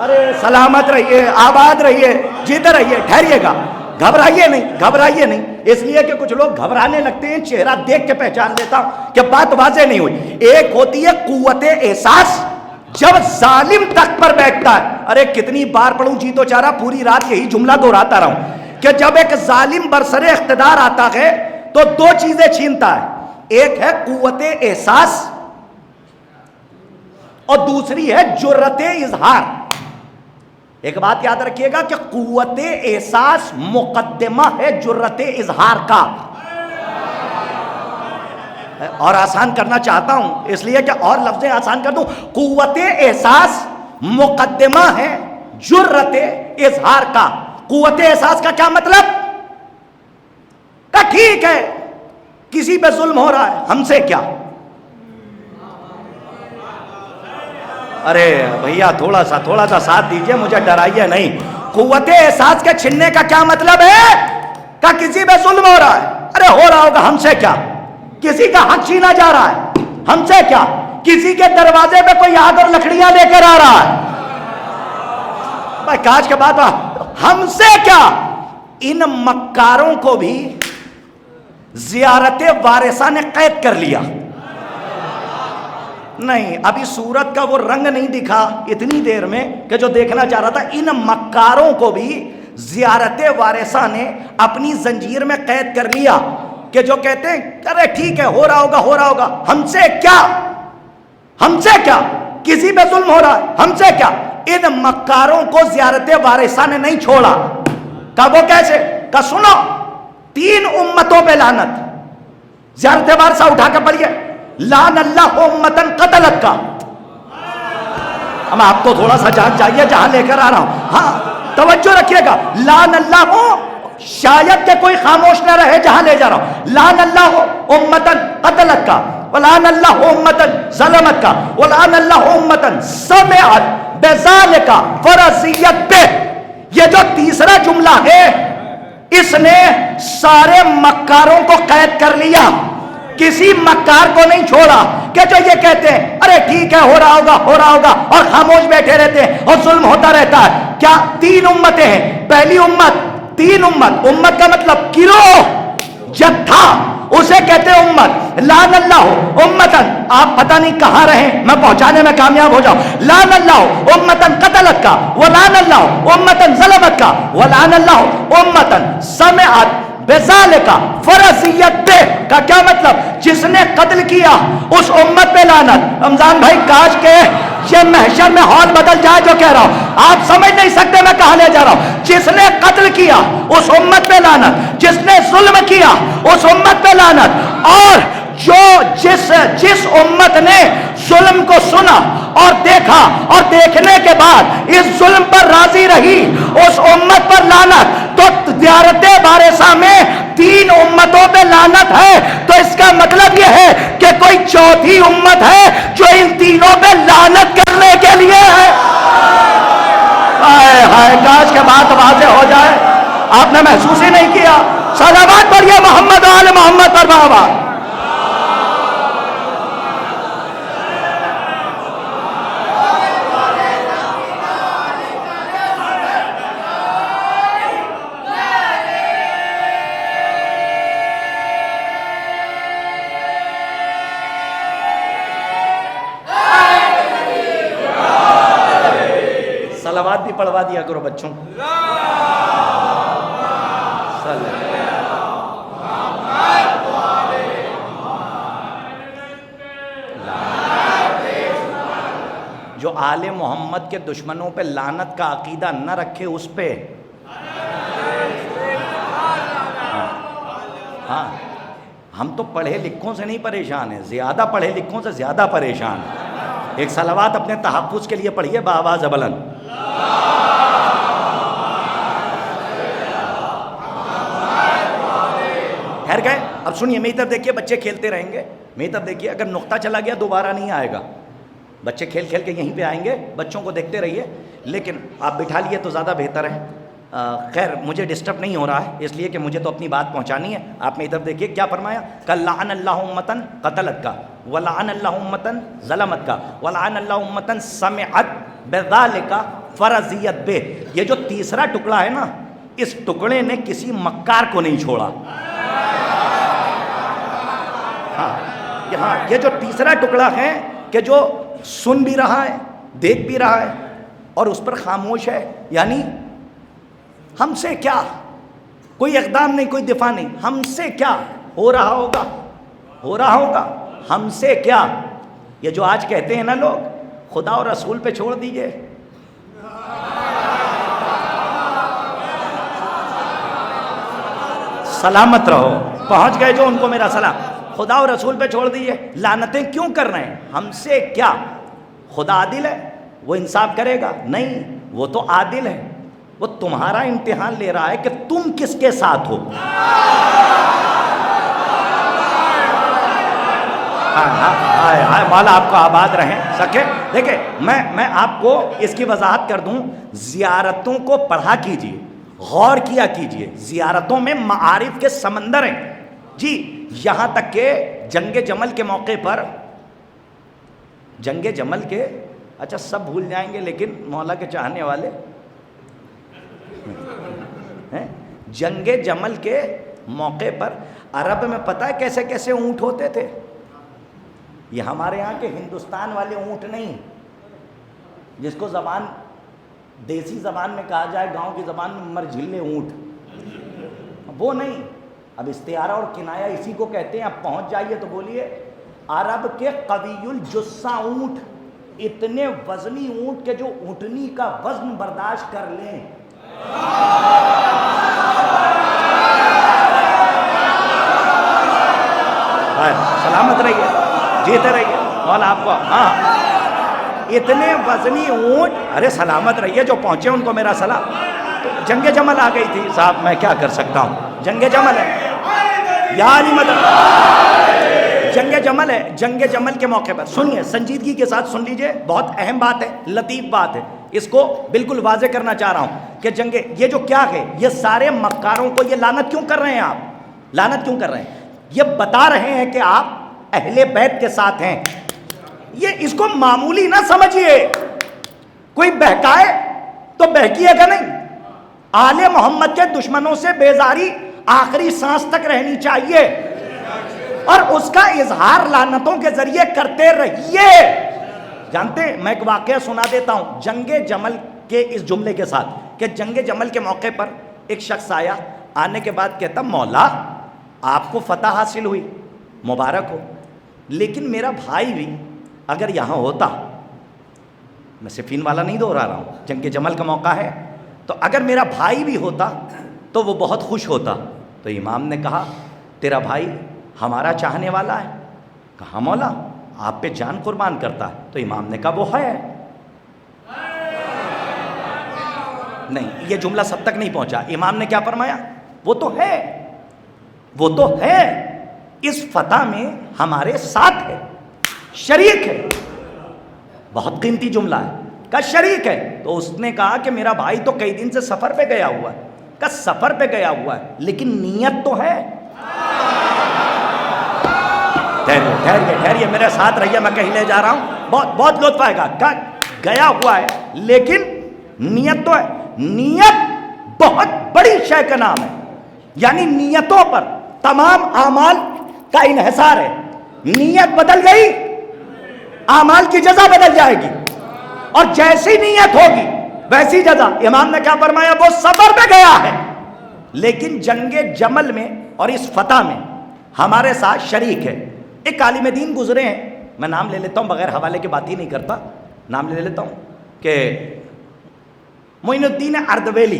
ارے سلامت رہیے، آباد رہیے، جیتے رہیے، ٹھہریے گا، گھبرائیے نہیں، گھبرائیے نہیں. اس لیے کہ کچھ لوگ گھبرانے لگتے ہیں، چہرہ دیکھ کے پہچان لیتا ہوں کہ بات واضح نہیں ہوئی. ایک ہوتی ہے قوت احساس، جب ظالم تخت پر بیٹھتا ہے. ارے کتنی بار پڑھوں، جی تو چارہ پوری رات یہی جملہ دہراتا رہا ہوں کہ جب ایک ظالم برسر اقتدار آتا ہے تو دو چیزیں چھینتا ہے. ایک ہے قوت احساس اور دوسری ہے جرت اظہار. ایک بات یاد رکھیے گا کہ قوت احساس مقدمہ ہے جرت اظہار کا. اور آسان کرنا چاہتا ہوں اس لیے کہ اور لفظیں آسان کر دوں. قوت احساس مقدمہ ہے جرت اظہار کا. قوت احساس کا کیا مطلب؟ کہ ٹھیک ہے کسی پہ ظلم ہو رہا ہے، ہم سے کیا. ارے بھیا تھوڑا سا ساتھ دیجئے، مجھے ڈرائیے نہیں. قوت احساس کے چھننے کا کیا مطلب ہے؟ کہ کسی پہ ظلم ہو رہا ہے، ارے ہو رہا ہوگا، ہم سے کیا. کسی کا حق چھینا جا رہا ہے، ہم سے کیا. کسی کے دروازے پہ کوئی آگ اور لکڑیاں لے کر آ رہا ہے، بھائی کاج کے بات ہم سے کیا. ان مکاروں کو بھی زیارت وارثہ نے قید کر لیا. نہیں ابھی صورت کا وہ رنگ نہیں دکھا اتنی دیر میں کہ جو دیکھنا چاہ رہا تھا. ان مکاروں کو بھی زیارت وارثہ نے اپنی زنجیر میں قید کر لیا کہ جو کہتے ہیں ارے ٹھیک ہے ہو رہا ہوگا، ہم سے کیا، ہم سے کیا. کسی پہ ظلم ہو رہا ہے، ہم سے کیا. ان مکاروں کو زیارت وارثہ نے نہیں چھوڑا. کہ وہ کیسے؟ کہ سنو 3 امتوں پہ لعنت. زیارت وارثہ اٹھا کے پڑھیے، لعن اللہ امتن قتلت کا. ہم آپ تو تھوڑا سا جان چاہیے جہاں لے کر آ رہا ہوں. ہاں توجہ رکھیے گا. لعن اللہ شاید کہ کوئی خاموش نہ رہے جہاں لے جا رہا ہوں. لعن اللہ امتن قتلت کا، ولعن اللہ امتن ظلمت کا، ولعن اللہ امتن سمعت بذالک فرضیت بہ. یہ جو تیسرا جملہ ہے اس نے سارے مکاروں کو قید کر لیا. کسی مکار کو نہیں چھوڑا کہ جو یہ کہتے ہیں ارے ٹھیک ہے ہو رہا ہوگا اور خاموش بیٹھے رہتے ہیں اور ظلم ہوتا رہتا ہے. کیا 3 امتیں ہیں؟ پہلی امت 3 امت کا مطلب گروہ، جتھا، اسے کہتے ہیں امت. لعن اللہ امتن، آپ پتہ نہیں کہاں رہیں میں پہنچانے میں کامیاب ہو جاؤں. لعن اللہ امتن قتلت کا، ولعن اللہ امتن ظلمت کا، ولعن اللہ امتن سمعت بذالک فرضیت بہ. کا کیا مطلب؟ جس نے قتل کیا اس امت پہ لعنت. رمضان بھائی کاش کے یہ محشر میں حال بدل جائے جو کہہ رہا ہوں، آپ سمجھ نہیں سکتے میں کہاں لے جا رہا ہوں. جس نے قتل کیا اس امت پہ لعنت، جس نے ظلم کیا اس امت پہ لعنت، اور جس امت نے ظلم کو سنا اور دیکھا اور دیکھنے کے بعد اس ظلم پر راضی رہی اس امت پر لعنت. تو زیارت وارثہ میں 3 امتوں پہ لعنت ہے. تو اس کا مطلب یہ ہے کہ کوئی چوتھی امت ہے جو ان تینوں پہ لعنت کرنے کے لیے ہے. ہائے ہائے کاش کے بات واضح ہو جائے. آپ نے محسوس ہی نہیں کیا. صلوات پڑھیے محمد آل محمد پر بابا. صلوات بھی پڑھوا دیا کرو بچوں. جو آل محمد کے دشمنوں پہ لعنت کا عقیدہ نہ رکھے اس پہ ہاں ہم تو پڑھے لکھوں سے نہیں پریشان ہیں، زیادہ پڑھے لکھوں سے زیادہ پریشان ہیں. ایک صلوات اپنے تحفظ کے لیے پڑھیے بآواز بلند. ٹھہر گئے؟ اب سنیے میری طرف دیکھیے، بچے کھیلتے رہیں گے. میری طرف دیکھیے، اگر نقطہ چلا گیا دوبارہ نہیں آئے گا. بچے کھیل کھیل کے یہیں پہ آئیں گے، بچوں کو دیکھتے رہیے. لیکن آپ بٹھا لیے تو زیادہ بہتر ہے. خیر مجھے ڈسٹرب نہیں ہو رہا ہے اس لیے کہ مجھے تو اپنی بات پہنچانی ہے. آپ نے ادھر دیکھیے کیا فرمایا, کل لعن اللہ امتن قتلت کا ولعن اللہ امتن ظلمت کا ولعن اللہ امتن سمعت بذالک فرضیت بہ. یہ جو تیسرا ٹکڑا ہے نا, اس ٹکڑے نے کسی مکار کو نہیں چھوڑا. ہاں یہ جو تیسرا ٹکڑا ہے کہ جو سن بھی رہا ہے, دیکھ بھی رہا ہے اور اس پر خاموش ہے, یعنی ہم سے کیا, کوئی اقدام نہیں, کوئی دفاع نہیں, ہم سے کیا ہو رہا ہوگا, ہم سے کیا. یہ جو آج کہتے ہیں نا لوگ خدا اور رسول پہ چھوڑ دیجئے, سلامت رہو, پہنچ گئے جو ان کو میرا سلام. خدا اور رسول پہ چھوڑ دیجئے, لعنتیں کیوں کر رہے ہیں, ہم سے کیا. خدا عادل ہے, وہ انصاف کرے گا, نہیں وہ تو عادل ہے, وہ تمہارا امتحان لے رہا ہے کہ تم کس کے ساتھ ہو. مولا آپ کو آباد رہیں سکے. دیکھیں میں آپ کو اس کی وضاحت کر دوں, زیارتوں کو پڑھا کیجئے, غور کیا کیجئے, زیارتوں میں معارف کے سمندر ہیں جی. یہاں تک کہ جنگ جمل کے موقع پر, جنگ جمل کے, اچھا سب بھول جائیں گے لیکن مولا کے چاہنے والے, جنگ جمل کے موقع پر عرب میں پتہ ہے کیسے کیسے اونٹ ہوتے تھے. یہ ہمارے یہاں کے ہندوستان والے اونٹ نہیں, جس کو زبان دیسی زبان میں کہا جائے, گاؤں کی زبان میں مرجھلے اونٹ, وہ نہیں. اب استعارہ اور کنایا اسی کو کہتے ہیں. اب پہنچ جائیے تو بولیے, عرب کے قوی الجثہ اونٹ, اتنے وزنی اونٹ کہ جو اونٹنی کا وزن برداشت کر لیں. سلامت رہیے, جیتے رہیے مولا آپ کو. ہاں اتنے وزنی اونٹ, ارے سلامت رہیے, جو پہنچے ان کو میرا سلام. تو جنگ جمل آ گئی تھی صاحب, میں کیا کر سکتا ہوں, جنگ جمل ہے یا علی مدد, جنگ جمل ہے. جنگ جمل کے موقع پر سنیے, سنجیدگی کے ساتھ سن لیجئے, بہت اہم بات ہے, لطیف بات ہے, اس کو بالکل واضح کرنا چاہ رہا ہوں کہ جنگ, یہ جو کیا ہے, یہ سارے مکاروں کو یہ لعنت کیوں کر رہے ہیں, آپ لعنت کیوں کر رہے ہیں, یہ بتا رہے ہیں کہ آپ اہل بیت کے ساتھ ہیں. یہ اس کو معمولی نہ سمجھیے, کوئی بہکائے تو بہکیے گا نہیں. آل محمد کے دشمنوں سے بیزاری آخری سانس تک رہنی چاہیے, اور اس کا اظہار لعنتوں کے ذریعے کرتے رہیے. جانتے ہیں, میں ایک واقعہ سنا دیتا ہوں جنگ جمل کے اس جملے کے ساتھ, کہ جنگ جمل کے موقع پر ایک شخص آیا, آنے کے بعد کہتا, مولا آپ کو فتح حاصل ہوئی, مبارک ہو, لیکن میرا بھائی بھی اگر یہاں ہوتا, میں صفین والا نہیں دوہرا رہا ہوں, جنگ جمل کا موقع ہے, تو اگر میرا بھائی بھی ہوتا تو وہ بہت خوش ہوتا. تو امام نے کہا, تیرا بھائی ہمارا چاہنے والا ہے. کہا مولا آپ پہ جان قربان کرتا ہے. تو امام نے کہا وہ ہے. نہیں, یہ جملہ سب تک نہیں پہنچا. امام نے کیا فرمایا, وہ تو ہے, وہ تو ہے, اس فتح میں ہمارے ساتھ ہے, شریک ہے. بہت قیمتی جملہ ہے, کہ شریک ہے. تو اس نے کہا کہ میرا بھائی تو کئی دن سے سفر پہ گیا ہوا ہے. کہ سفر پہ گیا ہوا ہے لیکن نیت تو ہے. ٹھہریے میرے ساتھ رہیے, میں کہیں لے جا رہا ہوں, بہت لطف آئے گا. کہ گیا ہوا ہے لیکن نیت تو ہے. نیت بہت بڑی شے کا نام ہے, یعنی نیتوں پر تمام اعمال کا انحصار ہے. نیت بدل گئی, اعمال کی جزا بدل جائے گی, اور جیسی نیت ہوگی ویسی جزا. امام نے کیا فرمایا, وہ سفر پہ گیا ہے لیکن جنگ جمل میں اور اس فتح میں ہمارے ساتھ شریک ہے. ایک عالم دین گزرے ہیں, میں نام لے لیتا ہوں, بغیر حوالے کے بات ہی نہیں کرتا, نام لے لیتا ہوں, کہ معین الدین اردبیلی,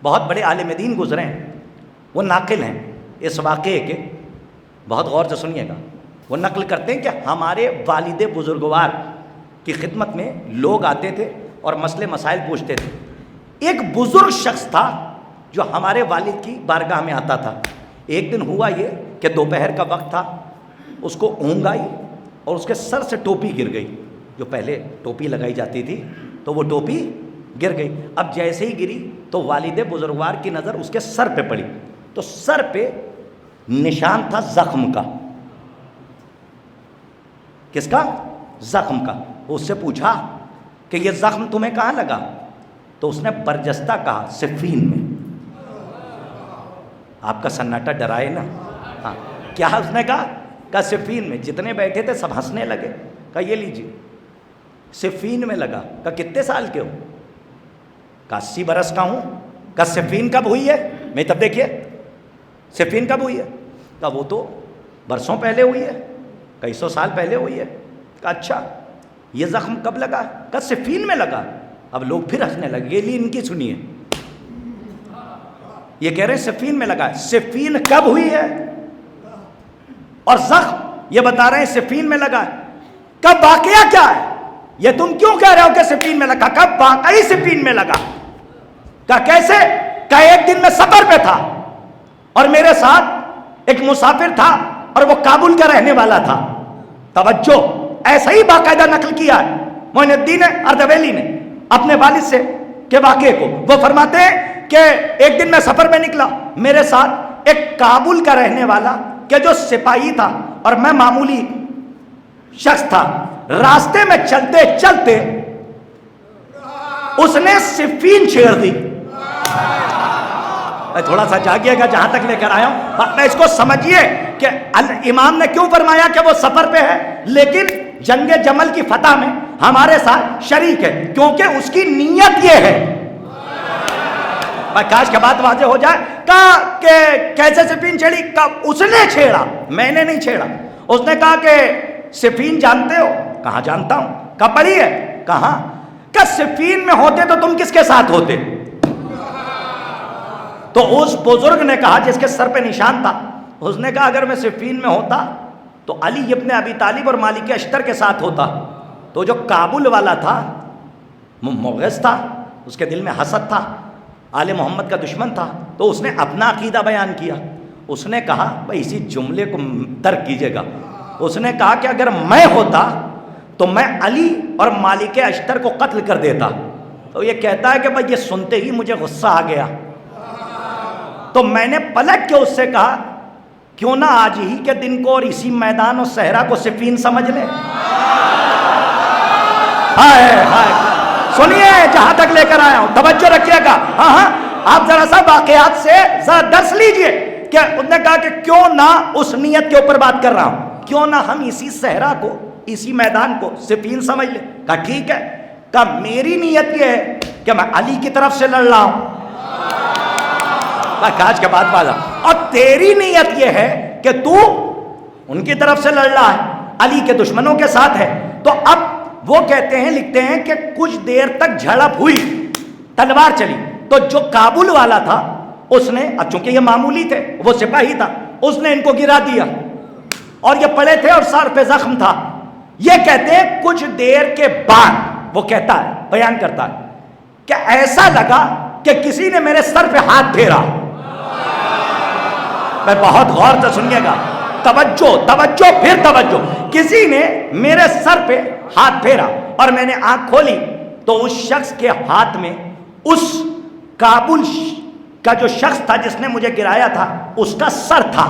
بہت بڑے عالم دین گزرے ہیں. وہ ناقل ہیں اس واقعے کے, بہت غور سے سنیے گا. وہ نقل کرتے ہیں کہ ہمارے والد بزرگوار کی خدمت میں لوگ آتے تھے اور مسئلے مسائل پوچھتے تھے. ایک بزرگ شخص تھا جو ہمارے والد کی بارگاہ میں آتا تھا. ایک دن ہوا یہ کہ دوپہر کا وقت تھا, اس کو اونگ آئی اور اس کے سر سے ٹوپی گر گئی. جو پہلے ٹوپی لگائی جاتی تھی تو وہ ٹوپی گر گئی. اب جیسے ہی گری تو والد بزرگوار کی نظر اس کے سر پہ پڑی, تو سر پہ نشان تھا زخم کا. کس کا؟ زخم کا. اس سے پوچھا کہ یہ زخم تمہیں کہاں لگا؟ تو اس نے برجستہ کہا صفین میں. آپ کا سناٹا ڈرائے نا. ہاں کیا اس نے کہا صفین میں. جتنے بیٹھے تھے سب ہنسنے لگے. کہا یہ لیجیے صفین میں لگا. کہا کتنے سال کے ہو؟ کہا 80 برس کا ہوں. کہا صفین کب ہوئی ہے؟ میں تب دیکھیے صفین کب ہوئی ہے؟ کہا وہ تو برسوں پہلے ہوئی ہے, کئی سو سال پہلے ہوئی ہے. کہا اچھا یہ زخم کب لگا؟ کہا صفین میں لگا. اب لوگ پھر ہنسنے لگے. یہ لی ان کی سنیے, یہ کہہ رہے ہیں صفین میں لگا. صفین کب ہوئی ہے اور زخم یہ بتا رہے ہیں صفین میں لگا. کب واقعہ کیا ہے یہ تم کیوں کہہ رہے ہو کہ صفین میں لگا؟ کب واقعی صفین میں لگا. کہا کیسے؟ کہا ایک دن میں سفر پہ تھا اور میرے ساتھ ایک مسافر تھا اور وہ کابل کا رہنے والا تھا. توجہ, ایسا ہی باقاعدہ نقل کیا ہے معین الدین اردبیلی نے اپنے والد سے کے واقعے کو. وہ فرماتے ہیں کہ ایک دن میں سفر میں نکلا, میرے ساتھ ایک کابل کا رہنے والا کہ جو سپاہی تھا اور میں معمولی شخص تھا. راستے میں چلتے چلتے اس نے صفین چھیڑ دی. تھوڑا سا جاگیے گا جہاں تک لے کر آیا ہوں. میں اس کو سمجھیے کہ امام نے کیوں فرمایا کہ وہ سفر پہ ہے لیکن جنگ جمل کی فتح میں ہمارے ساتھ شریک ہے, کیونکہ اس کی نیت یہ ہے. کاش کے بات واضح ہو جائے. کہا کہ کیسے صفین چھیڑی؟ کہا اس نے چھیڑا, میں نے نہیں چھیڑا. اس نے کہا کہ صفین جانتے ہو؟ کہاں جانتا ہوں. کہا پڑھی ہے؟ کہاں. کہ صفین میں ہوتے تو تم کس کے ساتھ ہوتے؟ تو اس بزرگ نے کہا جس کے سر پہ نشان تھا, اس نے کہا اگر میں صفین میں ہوتا تو علی ابن ابی طالب اور مالک اشتر کے ساتھ ہوتا. تو جو کابل والا تھا مغیظ تھا, اس کے دل میں حسد تھا, آل محمد کا دشمن تھا, تو اس نے اپنا عقیدہ بیان کیا. اس نے کہا بھائی اسی جملے کو ترک کیجیے گا. اس نے کہا کہ اگر میں ہوتا تو میں علی اور مالک اشتر کو قتل کر دیتا. تو یہ کہتا ہے کہ بھائی یہ سنتے ہی مجھے غصہ آ گیا, تو میں نے پلٹ کے اس سے کہا کیوں نہ آج ہی کے دن کو اور اسی میدان اور صحرا کو صفین سمجھ لے. ہائے ہائے, سنیے جہاں تک لے کر آیا ہوں توجہ رکھیے گا. ہاں ہاں آپ ذرا سا واقعات سے ذرا درس لیجئے کہ انہوں نے کہا کہ کیوں نہ اس نیت کے اوپر بات کر رہا ہوں, کیوں نہ ہم اسی صحرا کو اسی میدان کو صفین سمجھ لیں. کہا ٹھیک ہے. کہا میری نیت یہ ہے کہ میں علی کی طرف سے لڑ رہا ہوں. کاج کے بعد بازا, اور تیری نیت یہ ہے کہ تو ان کی طرف سے لڑ رہا ہے, علی کے دشمنوں کے ساتھ ہے. تو اب وہ کہتے ہیں, لکھتے ہیں کہ کچھ دیر تک جھڑپ ہوئی, تلوار چلی, تو جو کابل والا تھا اس نے, اب چونکہ یہ معمولی تھے وہ سپاہی تھا, اس نے ان کو گرا دیا اور یہ پڑے تھے اور سر پہ زخم تھا. یہ کہتے ہیں کچھ دیر کے بعد وہ کہتا ہے, بیان کرتا ہے کہ ایسا لگا کہ کسی نے میرے سر پہ ہاتھ پھیرا. میں بہت غور سے سنیے گا, توجہ توجہ پھر توجہ. کسی نے میرے سر پہ ہاتھ پھیرا اور میں نے آنکھ کھولی تو اس شخص کے ہاتھ میں اس کابل کا جو شخص تھا جس نے مجھے گرایا تھا اس کا سر تھا.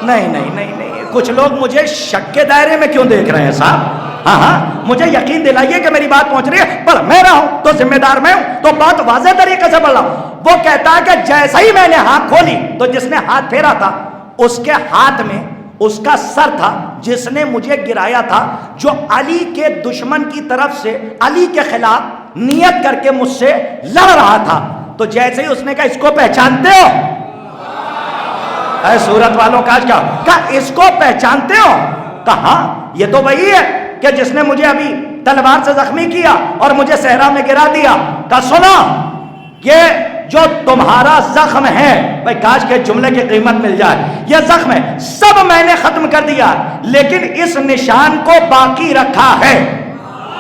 نہیں نہیں نہیں نہیں, کچھ لوگ مجھے شک کے دائرے میں کیوں دیکھ رہے ہیں صاحب؟ ہاں ہاں مجھے یقین دلائیے کہ میری بات پہنچ رہی ہے. پر میں رہا ہوں تو ذمہ دار میں ہوں, تو بات واضح طریقے سے بڑھ رہا ہوں. وہ کہتا ہے کہ جیسا ہی میں نے ہاتھ کھولی تو جس نے ہاتھ پھیرا تھا اس کے ہاتھ میں اس کا سر تھا جس نے مجھے گرایا تھا, جو علی کے دشمن کی طرف سے علی کے خلاف نیت کر کے مجھ سے لڑ رہا تھا. تو جیسے ہی اس نے کہا اس کو پہچانتے ہو؟ اے صورت والوں کا کہا اس کو پہچانتے ہو؟ کہا یہ تو وہی ہے کہ جس نے مجھے ابھی تلوار سے زخمی کیا اور مجھے صحرا میں گرا دیا. کہا سنا, یہ جو تمہارا زخم ہے, بھائی کاش کے جملے کی قیمت مل جائے, یہ زخم ہے سب میں نے ختم کر دیا لیکن اس نشان کو باقی رکھا ہے.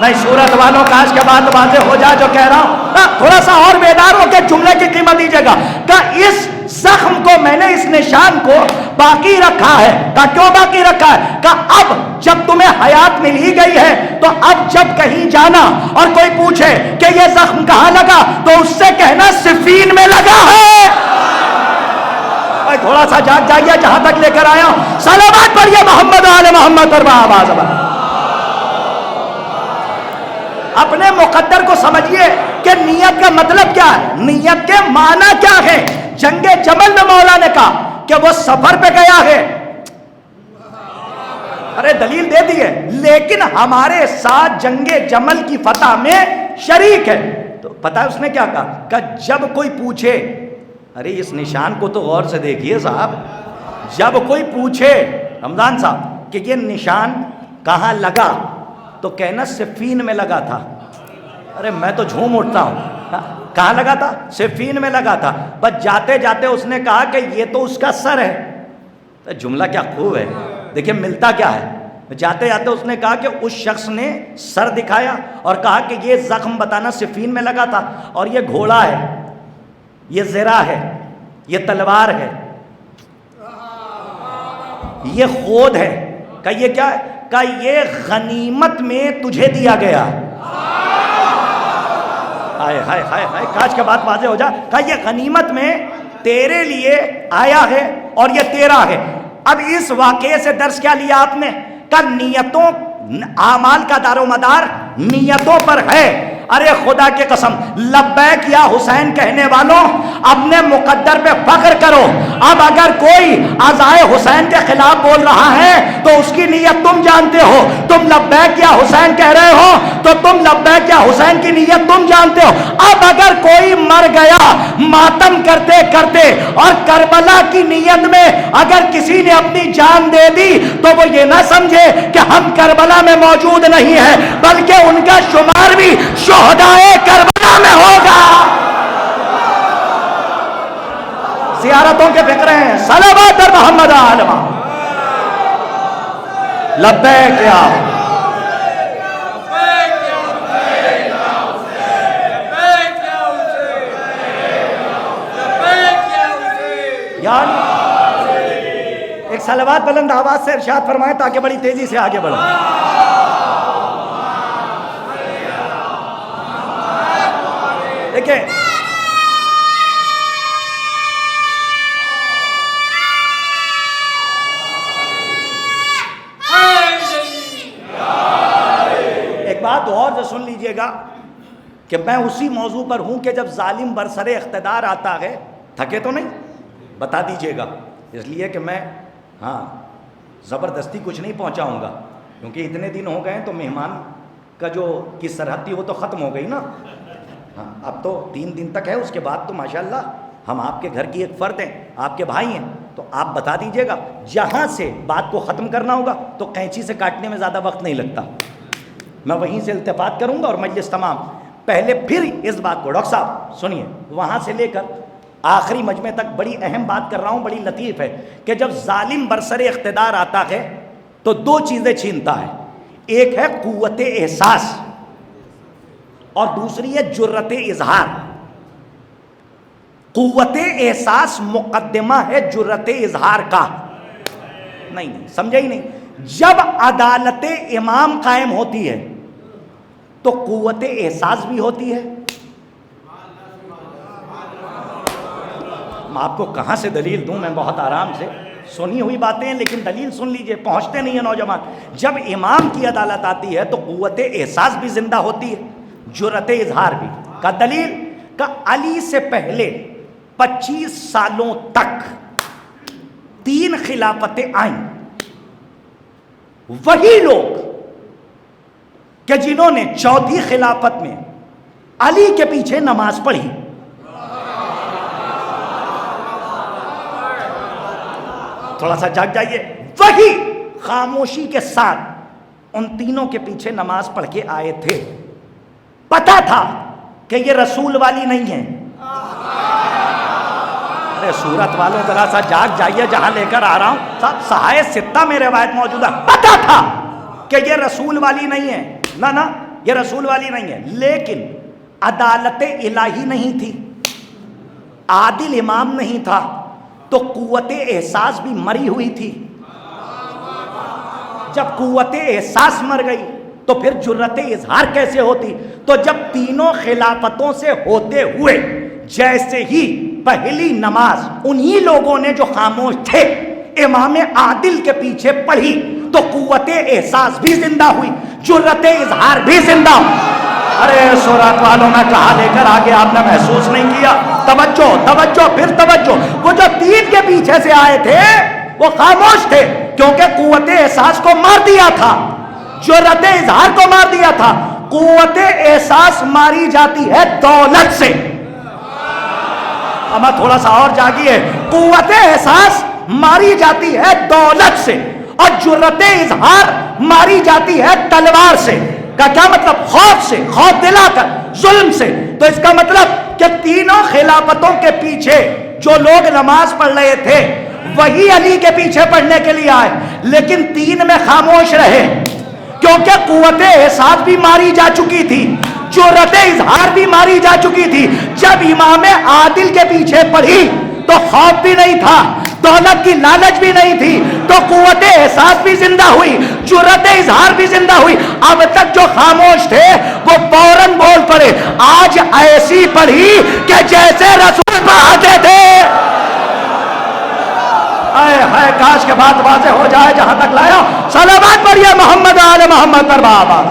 نہیں صورت والوں کاش کے بعد واضح ہو جائے جو کہہ رہا ہوں, تھوڑا سا اور بیدار ہو کے جملے کی قیمت دیجیے گا. کہ اس زخم کو میں نے, اس نشان کو باقی رکھا ہے. کہا کیوں باقی رکھا ہے؟ کہ اب جب تمہیں حیات مل ہی گئی سا جاگ جائیے جہاں تک لے کر آیا ہوں. صلوات پڑھیے محمد آل محمد پر آواز. اپنے مقدر کو سمجھیے کہ نیت کا مطلب کیا ہے, نیت کے معنی کیا ہے. جنگ جمل میں مولا نے کہا کہ وہ سفر پہ گیا ہے, ارے دلیل دے دی ہے, لیکن ہمارے ساتھ جنگ جمل کی فتح میں شریک ہے. تو پتہ ہے اس نے کیا کہا کہ جب کوئی پوچھے, ارے اس نشان کو تو غور سے دیکھیے صاحب, جب کوئی پوچھے رمضان صاحب کہ یہ نشان کہاں لگا تو کہنا صفین میں لگا تھا. ارے میں تو جھوم اٹھتا ہوں, کہاں لگا تھا؟ صفین میں لگا تھا. بس جاتے جاتے اس نے کہا کہ یہ تو اس کا سر ہے. تو جملہ کیا خوب ہے, دیکھیں ملتا کیا ہے. جاتے جاتے اس نے کہا کہ اس شخص نے سر دکھایا اور کہا کہ یہ زخم بتانا صفین میں لگا تھا, اور یہ گھوڑا ہے, یہ زرہ ہے, یہ تلوار ہے, یہ خود ہے. کہ یہ کیا ہے؟ کہ یہ غنیمت میں تجھے دیا گیا. ہائے ہائے ہائے ہائے, کاش کے بات واضح ہو جائے. کہ یہ غنیمت میں تیرے لیے آیا ہے اور یہ تیرا ہے. اب اس واقعے سے درس کیا لیا آپ نے؟ کہ نیتوں, اعمال کا دار و مدار نیتوں پر ہے. ارے خدا کے قسم, لبیک یا حسین کہنے والوں اپنے مقدر پہ فخر کرو. اب اگر کوئی عزائے حسین کے خلاف بول رہا ہے تو اس کی نیت تم جانتے ہو. تم لبیک یا حسین کہہ رہے ہو تو تم لبیک یا حسین کی نیت تم جانتے ہو. اب اگر کوئی مر گیا ماتم کرتے کرتے اور کربلا کی نیت میں اگر کسی نے اپنی جان دے دی تو وہ یہ نہ سمجھے کہ ہم کربلا میں موجود نہیں ہیں, بلکہ ان کا شمار بھی شہدائے کربلا میں ہوگا. زیارتوں کے فکرے ہیں. صلوات محمد آل محمد. لبیک یا ایک صلوات بلند آواز سے ارشاد فرمائیں تاکہ بڑی تیزی سے آگے بڑھیں. دیکھیں ایک بات اور سے سن لیجئے گا کہ میں اسی موضوع پر ہوں کہ جب ظالم برسر اقتدار آتا ہے, تھکے تو نہیں بتا دیجئے گا, اس لیے کہ میں زبردستی کچھ نہیں پہنچاؤں گا, کیونکہ اتنے دن ہو گئے تو مہمان کا جو کی سرحد تھی وہ تو ختم ہو گئی نا. اب تو 3 دن تک ہے, اس کے بعد تو ماشاءاللہ ہم آپ کے گھر کی ایک فرد ہیں, آپ کے بھائی ہیں, تو آپ بتا دیجئے گا. جہاں سے بات کو ختم کرنا ہوگا تو قینچی سے کاٹنے میں زیادہ وقت نہیں لگتا, میں وہیں سے التفات کروں گا اور مجلس تمام. پہلے پھر اس بات کو ڈاکٹر صاحب سنیے, وہاں سے لے کر آخری مجمع تک بڑی اہم بات کر رہا ہوں, بڑی لطیف ہے کہ جب ظالم برسر اقتدار آتا ہے تو 2 چیزیں چھینتا ہے. ایک ہے قوت احساس اور دوسری ہے جرت اظہار. قوت احساس مقدمہ ہے جرت اظہار کا. نہیں سمجھا ہی نہیں. جب عدالت امام قائم ہوتی ہے تو قوت احساس بھی ہوتی ہے. میں آپ کو کہاں سے دلیل دوں, میں بہت آرام سے سنی ہوئی باتیں ہیں لیکن دلیل سن لیجئے, پہنچتے نہیں ہیں نوجوان. جب امام کی عدالت آتی ہے تو قوت احساس بھی زندہ ہوتی ہے, جرت اظہار بھی. کا دلیل کا علی سے پہلے 25 سالوں تک 3 خلافتیں آئیں. وہی لوگ کہ جنہوں نے 4تھی خلافت میں علی کے پیچھے نماز پڑھی, تھوڑا سا جاگ جائیے, وہی خاموشی کے ساتھ ان تینوں کے پیچھے نماز پڑھ کے آئے تھے. پتا تھا کہ یہ رسول والی نہیں ہے. ارے صورت والوں ذرا سا جاگ جائیے, جہاں لے کر آ رہا ہوں صاحب صحائح ستہ میں روایت موجود ہے. پتا تھا کہ یہ رسول والی نہیں ہے, نہ یہ رسول والی نہیں ہے, لیکن عدالت الہی نہیں تھی, عادل امام نہیں تھا, تو قوت احساس بھی مری ہوئی تھی. جب قوت احساس مر گئی تو پھر جرت اظہار کیسے ہوتی؟ تو جب تینوں خلافتوں سے ہوتے ہوئے جیسے ہی پہلی نماز انہی لوگوں نے جو خاموش تھے امام عادل کے پیچھے پڑھی تو قوت احساس بھی زندہ ہوئی، جرت اظہار بھی زندہ ہوئی۔ ارے سورت والوں میں کہا لے کر آگے آپ نے محسوس نہیں کیا؟ توجہ توجہ پھر توجہ۔ وہ جو تین کے پیچھے سے آئے تھے وہ خاموش تھے کیونکہ قوت احساس کو مار دیا تھا، جرت اظہار کو مار دیا تھا۔ قوت احساس ماری جاتی ہے دولت سے۔ اب تھوڑا سا اور جاگیے، قوت احساس ماری جاتی ہے دولت سے اور جرت اظہار ماری جاتی ہے تلوار سے۔ کا کیا مطلب؟ خوف سے، خوف دلا کر، ظلم سے۔ تو اس کا مطلب کہ تینوں خلافتوں کے پیچھے جو لوگ نماز پڑھ رہے تھے وہی علی کے پیچھے پڑھنے کے لیے آئے، لیکن تین میں خاموش رہے کیونکہ قوت احساس بھی ماری جا چکی تھی، جرت اظہار بھی ماری جا چکی تھی۔ جب امام عادل کے پیچھے پڑھی تو خوف بھی نہیں تھا، دولت کی لالچ بھی نہیں تھی، تو قوت احساس بھی زندہ ہوئی، جرت اظہار بھی زندہ ہوئی۔ اب تک جو خاموش تھے وہ فوراً بول پڑے، آج ایسی پڑھی کہ جیسے رسول پڑھاتے تھے۔ اے ہائے کاش کے بات واضح ہو جائے جہاں تک لایا۔ صلوات پڑھیے محمد آل محمد پر بابا۔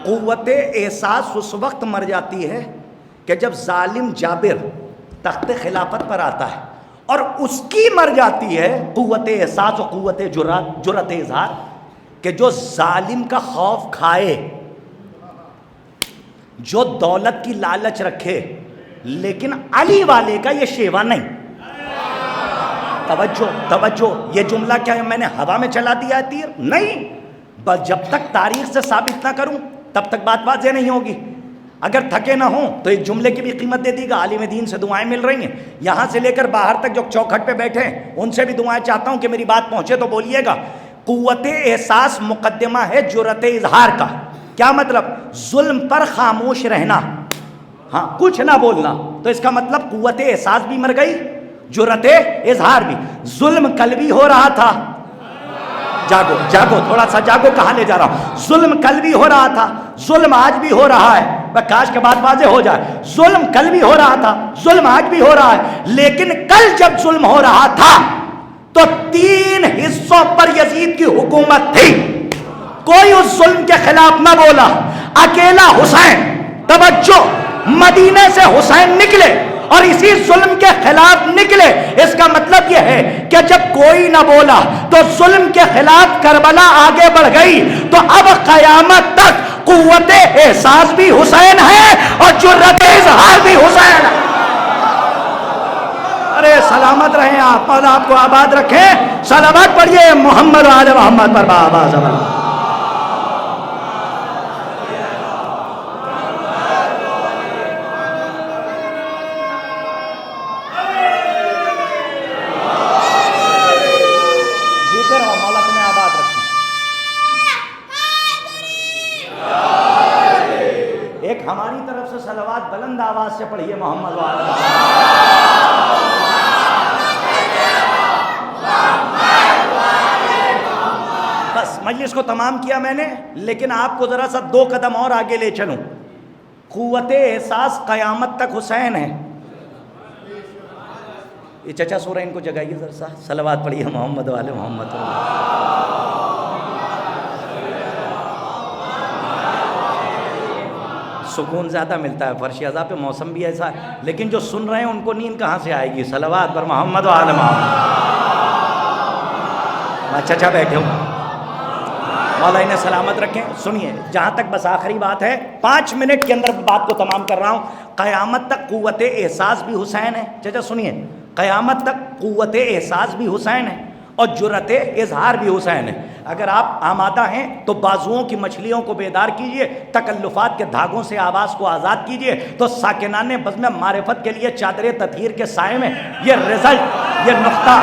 قوت احساس اس وقت مر جاتی ہے کہ جب ظالم جابر تخت خلافت پر آتا ہے، اور اس کی مر جاتی ہے قوت احساس و قوت جرت اظہار کہ جو ظالم کا خوف کھائے، جو دولت کی لالچ رکھے، لیکن علی والے کا یہ شیوا نہیں۔ توجہ توجہ، یہ جملہ کیا میں نے ہوا میں چلا دیا ہے تیر؟ نہیں، بس جب تک تاریخ سے ثابت نہ کروں تب تک بات واضح نہیں ہوگی۔ اگر تھکے نہ ہوں تو ایک جملے کی بھی قیمت دے دی گا۔ عالم دین سے دعائیں مل رہی ہیں، یہاں سے لے کر باہر تک جو چوکھٹ پہ بیٹھے ہیں ان سے بھی دعائیں چاہتا ہوں کہ میری بات پہنچے تو بولیے گا۔ قوت احساس مقدمہ ہے جرت اظہار کا۔ کیا مطلب؟ ظلم پر خاموش رہنا، ہاں کچھ نہ بولنا۔ تو اس کا مطلب قوت احساس بھی مر گئی، جرت اظہار بھی۔ ظلم کل بھی ہو رہا تھا، جاگو جاگو تھوڑا سا جاگو، کہاں لے جا رہا ہوں؟ ظلم کل بھی ہو رہا تھا، ظلم آج بھی ہو رہا ہے۔ کاش کے بعد واضح ہو جائے، ظلم کل بھی ہو رہا تھا، ظلم آج بھی ہو رہا ہے، لیکن کل جب ظلم ہو رہا تھا تو 3 حصوں پر یزید کی حکومت تھی، کوئی اس ظلم کے خلاف نہ بولا، اکیلا حسین۔ توجہ، مدینے سے حسین نکلے اور اسی ظلم کے خلاف نکلے۔ اس کا مطلب یہ ہے کہ جب کوئی نہ بولا تو ظلم کے خلاف کربلا آگے بڑھ گئی، تو اب قیامت تک قوت احساس بھی حسین ہے اور جرت اظہار بھی حسین ہے۔ ارے سلامت رہیں آپ، اور آپ کو آباد رکھیں۔ صلوات پڑھیے محمد آل محمد پر بابا زبان۔ ہماری طرف سے صلوات بلند آواز سے پڑھیے محمد والا۔ بس مجلس کو تمام کیا میں نے، لیکن آپ کو ذرا سا 2 قدم اور آگے لے چلوں۔ قوت احساس قیامت تک حسین ہے۔ یہ چچا سورہ ان کو جگائیے ذرا سا، صلوات پڑھیے محمد والے محمد والے۔ سکون زیادہ ملتا ہے، فرش عذاب پہ موسم بھی ایسا ہے، لیکن جو سن رہے ہیں ان کو نیند کہاں سے آئے گی؟ صلوات پر محمد و آل محمد۔ چچا بیٹھے ہوں، مولا انہیں سلامت رکھیں۔ سنیے، جہاں تک بس آخری بات ہے، 5 منٹ کے اندر بات کو تمام کر رہا ہوں۔ قیامت تک قوت احساس بھی حسین ہے۔ چچا سنیے، قیامت تک قوت احساس بھی حسین ہے اور جرت اظہار بھی حسین ہے۔ اگر آپ آمادہ ہیں تو بازوؤں کی مچھلیوں کو بیدار کیجئے، تکلفات کے دھاگوں سے آواز کو آزاد کیجئے، تو ساکنان بزم معرفت کے لیے چادر تطہیر کے سائے میں یہ رزلٹ، یہ نقطہ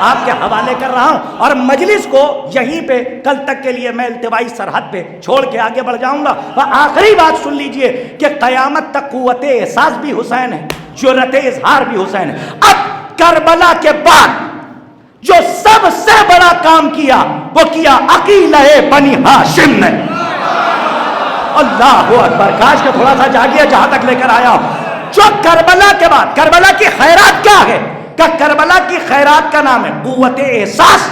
آپ کے حوالے کر رہا ہوں، اور مجلس کو یہیں پہ کل تک کے لیے میں التوائی سرحد پہ چھوڑ کے آگے بڑھ جاؤں گا۔ اور آخری بات سن لیجئے کہ قیامت تک قوت احساس بھی حسین ہے، جرأت اظہار بھی حسین ہے. اب کربلا کے بعد جو سب سے بڑا کام کیا وہ کیا عقیلہ بنی ہاشم نے. اللہ اکبر. کاش کہ تھوڑا سا جاگیے جہاں تک لے کر آیا ہوں. جو کربلا کے بعد کربلا کی خیرات کیا ہے کہ کربلا کی خیرات کا نام ہے قوت احساس.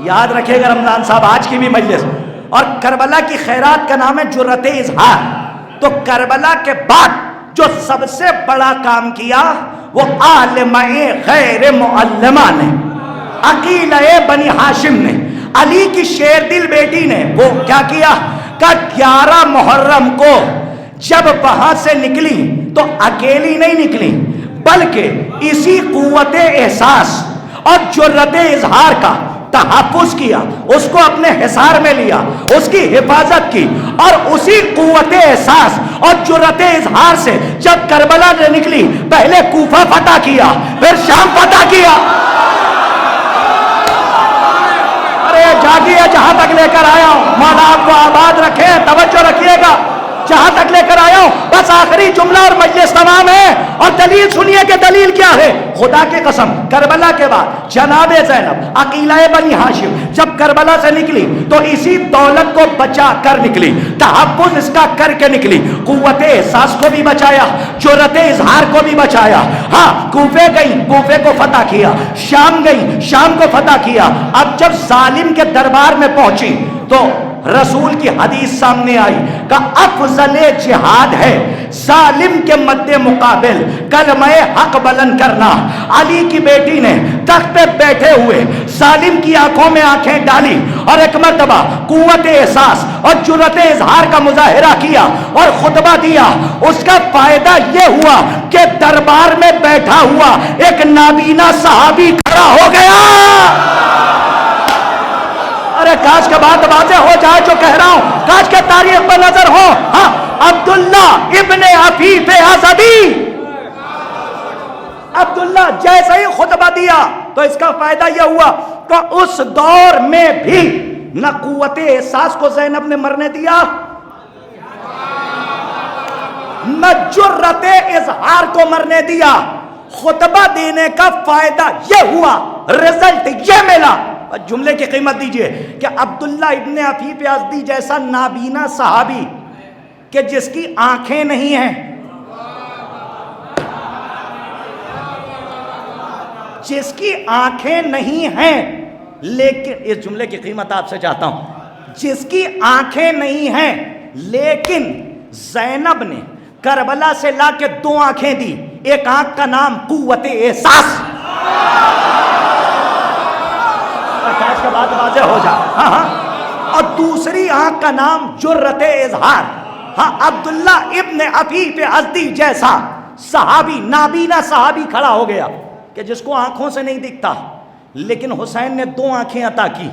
یاد رکھیے گا رمضان صاحب آج کی بھی مجلس. اور کربلا کی خیرات کا نام ہے جرأت اظہار. تو کربلا کے بعد جو سب سے بڑا کام کیا وہ عالمہ غیر معلمہ نے, عقیلہ بنی ہاشم نے, علی کی شیر دل بیٹی نے وہ کیا کیا کہ 11 محرم کو جب وہاں سے نکلی تو اکیلی نہیں نکلی بلکہ اسی قوت احساس اور جرأت اظہار کا تحفظ کیا, اس کو اپنے حصار میں لیا, اس کی حفاظت کی. اور اسی قوت احساس اور جرأت اظہار سے جب کربلا نے نکلی پہلے کوفہ فتح کیا پھر شام فتح کیا. ارے جاگیے جہاں تک لے کر آیا ہوں. مولا آپ کو آباد رکھے, توجہ رکھیے گا جہاں تک لے کر آیا ہوں. بس آخری جملہ اور مجلس تمام ہے. اور دلیل سنیے کہ دلیل کیا ہے. خدا کی قسم کربلا کے بعد جناب زینب عقیلہ بنی ہاشم جب کربلا سے نکلی تو اسی دولت کو بچا کر نکلی, تحفظ اس کا کر کے نکلی, قوت احساس کو بھی بچایا, جرأت اظہار کو بھی بچایا. ہاں کوفے گئی, کوفے کو فتح کیا, شام گئی, شام کو فتح کیا. اب جب ظالم کے دربار میں پہنچی تو رسول کی حدیث سامنے آئی کہ افضل جہاد ہے ظالم کے مد مقابل کلمہ حق بلند کرنا. علی کی بیٹی نے تخت پہ بیٹھے ہوئے ظالم کی آنکھوں میں آنکھیں ڈالی اور ایک مرتبہ قوت احساس اور جرأت اظہار کا مظاہرہ کیا اور خطبہ دیا. اس کا فائدہ یہ ہوا کہ دربار میں بیٹھا ہوا ایک نابینا صحابی کھڑا ہو گیا. ارے کاش کے بات واضح ہو جائے جو کہہ رہا ہوں, کاش کے تاریخ پر نظر ہو. ہاں عبداللہ ابن عفیف ازدی, عبداللہ جیسے ہی خطبہ دیا تو اس کا فائدہ یہ ہوا کہ اس دور میں بھی نہ قوت احساس کو زینب نے مرنے دیا, نہ جرأت اظہار کو مرنے دیا. خطبہ دینے کا فائدہ یہ ہوا, رزلٹ یہ ملا. جملے کی قیمت دیجئے کہ عبداللہ ابن عفیف ازدی جیسا نابینا صحابی کہ جس کی آنکھیں نہیں ہیں, جس کی آنکھیں نہیں ہیں, لیکن اس جملے کی قیمت آپ سے چاہتا ہوں, جس کی آنکھیں نہیں ہیں لیکن زینب نے کربلا سے لا کے 2 آنکھیں دی. ایک آنکھ کا نام قوت احساس, کا بات واضح ہو جائے. ہاں ہاں. اور دوسری آنکھ کا نام جرأت اظہار. ہاں عبداللہ ابن عفیف ازدی جیسا صحابی, نابینا صحابی کھڑا ہو گیا کہ جس کو آنکھوں سے نہیں دکھتا لیکن حسین نے 2 آنکھیں عطا کی.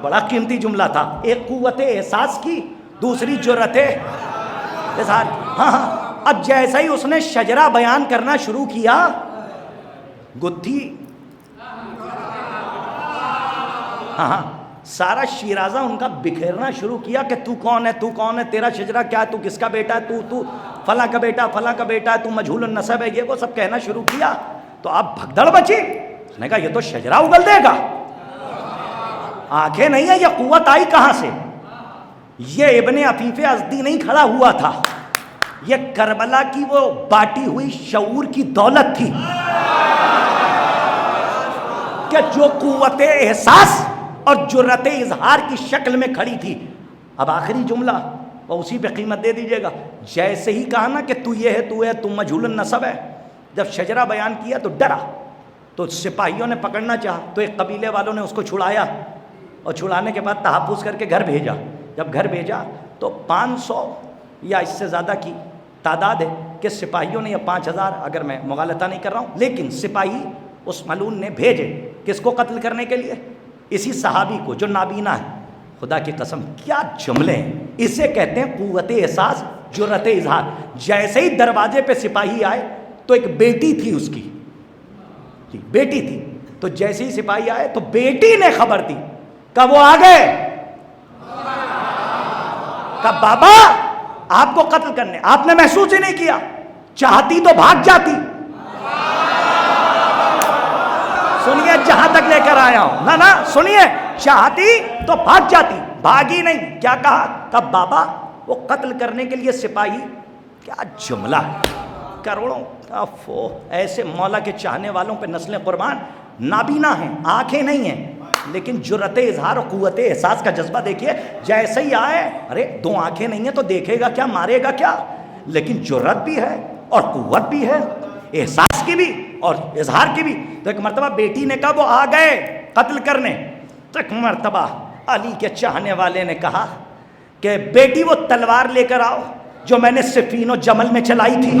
بڑا قیمتی جملہ تھا. ایک قوت احساس کی, دوسری جرأت اظہار. ہاں ہاں. اب جیسا ہی اس نے شجرہ بیان کرنا شروع کیا, گدھی ہاں سارا شیرازہ ان کا بکھیرنا شروع کیا کہ تو کون ہے, تو کون ہے, تیرا شجرہ کیا ہے, تو کس کا بیٹا ہے, تو فلاں کا بیٹا, فلاں کا بیٹا ہے, تو مجہول النسب ہے, یہ وہ سب کہنا شروع کیا. تو اب بھگدڑ بچی. اس نے کہا یہ تو شجرہ اگل دے گا, آنکھیں نہیں ہیں, یہ قوت آئی کہاں سے. یہ ابن عفیف ازدی نہیں کھڑا ہوا تھا, یہ کربلا کی وہ باٹی ہوئی شعور کی دولت تھی کہ جو قوت احساس اور جرأت اظہار کی شکل میں کھڑی تھی. اب آخری جملہ اور اسی پہ قیمت دے دیجئے گا. جیسے ہی کہا نا کہ تو یہ ہے, تو ہے, تو مجہول النسب ہے, جب شجرہ بیان کیا تو ڈرا, تو سپاہیوں نے پکڑنا چاہا تو ایک قبیلے والوں نے اس کو چھڑایا اور چھڑانے کے بعد تحفظ کر کے گھر بھیجا. جب گھر بھیجا تو 500 یا اس سے زیادہ کی تعداد ہے کہ سپاہیوں نے, یا 5000 اگر میں مغالطہ نہیں کر رہا ہوں, لیکن سپاہی اس ملعون نے بھیجے کس کو قتل کرنے کے لیے, اسی صحابی کو جو نابینا ہے. خدا کی قسم کیا جملے ہیں. اسے کہتے ہیں قوت احساس, جرأت اظہار. جیسے ہی دروازے پہ سپاہی آئے تو ایک بیٹی تھی, اس کی بیٹی تھی, تو جیسے ہی سپاہی آئے تو بیٹی نے خبر دی کہ وہ آ گئے, کہ بابا آپ کو قتل کرنے, آپ نے محسوس ہی نہیں کیا. چاہتی تو بھاگ جاتی. سنیے جہاں تک لے کر آیا ہوں, نہ سنیے, چاہتی تو بھاگ جاتی, بھاگی نہیں. کیا کہا؟ کب بابا وہ قتل کرنے کے لیے سپاہی. کیا جملہ ہے, کروڑوں ایسے مولا کے چاہنے والوں پہ نسلیں قربان. نابینا ہیں, آنکھیں نہیں ہیں, لیکن جرت اظہار اور قوت احساس کا جذبہ دیکھیے. جیسے ہی آئے, ارے دو آنکھیں نہیں ہیں تو دیکھے گا کیا, مارے گا کیا, لیکن جرت بھی ہے اور قوت بھی ہے, احساس کی بھی اور اظہار کی بھی. تو ایک مرتبہ بیٹی نے کہا وہ آ گئے قتل کرنے. تو ایک مرتبہ علی کے چاہنے والے نے کہا کہ بیٹی وہ تلوار لے کر آؤ جو میں نے صفین و جمل میں چلائی تھی.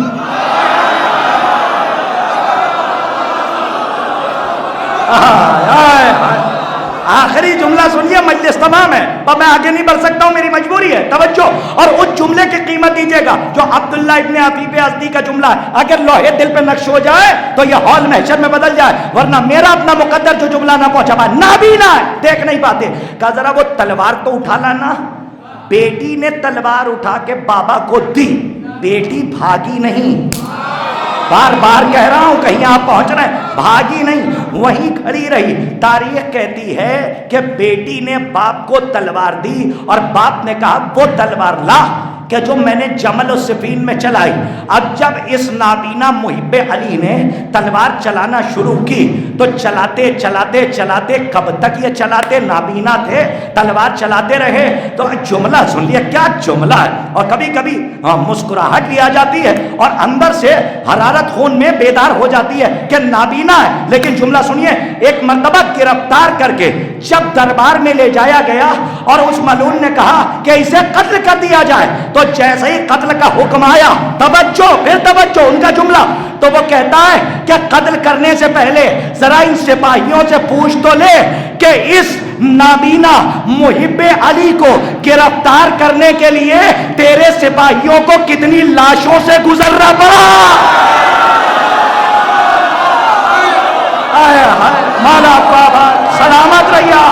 آخری جملہ سنیے, مجلس تمام ہے, پر میں آگے نہیں بڑھ سکتا ہوں, میری مجبوری ہے. توجہ, اور اس جملے کی قیمت دیجیے گا جو عبداللہ ابن عفیف ازدی کا جملہ ہے. اگر لوہے دل پہ نقش ہو جائے تو یہ ہال محشر میں بدل جائے, ورنہ میرا اپنا مقدر جو جملہ نہ پہنچا پائے, نابینا ہے, دیکھ نہیں پاتے. کہا ذرا وہ تلوار تو اٹھا لانا. بیٹی نے تلوار اٹھا کے بابا کو دی, بیٹی بھاگی نہیں. بار بار کہہ رہا ہوں, کہیں آپ پہنچ رہے ہیں, بھاگی نہیں, وہیں کھڑی رہی. تاریخ کہتی ہے کہ بیٹی نے باپ کو تلوار دی اور باپ نے کہا وہ تلوار لا کہ جو میں نے جمل و صفین میں چلائی. اب جب اس نابینا محب علی نے تلوار چلانا شروع کی تو چلاتے چلاتے چلاتے, کب تک یہ چلاتے, نابینا تھے, تلوار چلاتے رہے. تو جملہ سن لیا, کیا جملہ ہے. اور کبھی کبھی مسکراہٹ بھی آ جاتی ہے اور اندر سے حرارت خون میں بیدار ہو جاتی ہے کہ نابینا ہے. لیکن جملہ سنیے, ایک مرتبہ گرفتار کر کے جب دربار میں لے جایا گیا اور اس ملعون نے کہا کہ اسے قتل کر دیا جائے, تو جیسے ہی قتل کا حکم آیا, توجہ پھر توجہ, ان کا جملہ, تو وہ کہتا ہے کہ قتل کرنے سے پہلے ذرا ان سپاہیوں سے پوچھ تو لے کہ اس نابینا محب علی کو گرفتار کرنے کے لیے تیرے سپاہیوں کو کتنی لاشوں سے گزرنا پڑا. مالا بابا سلامت رہیا.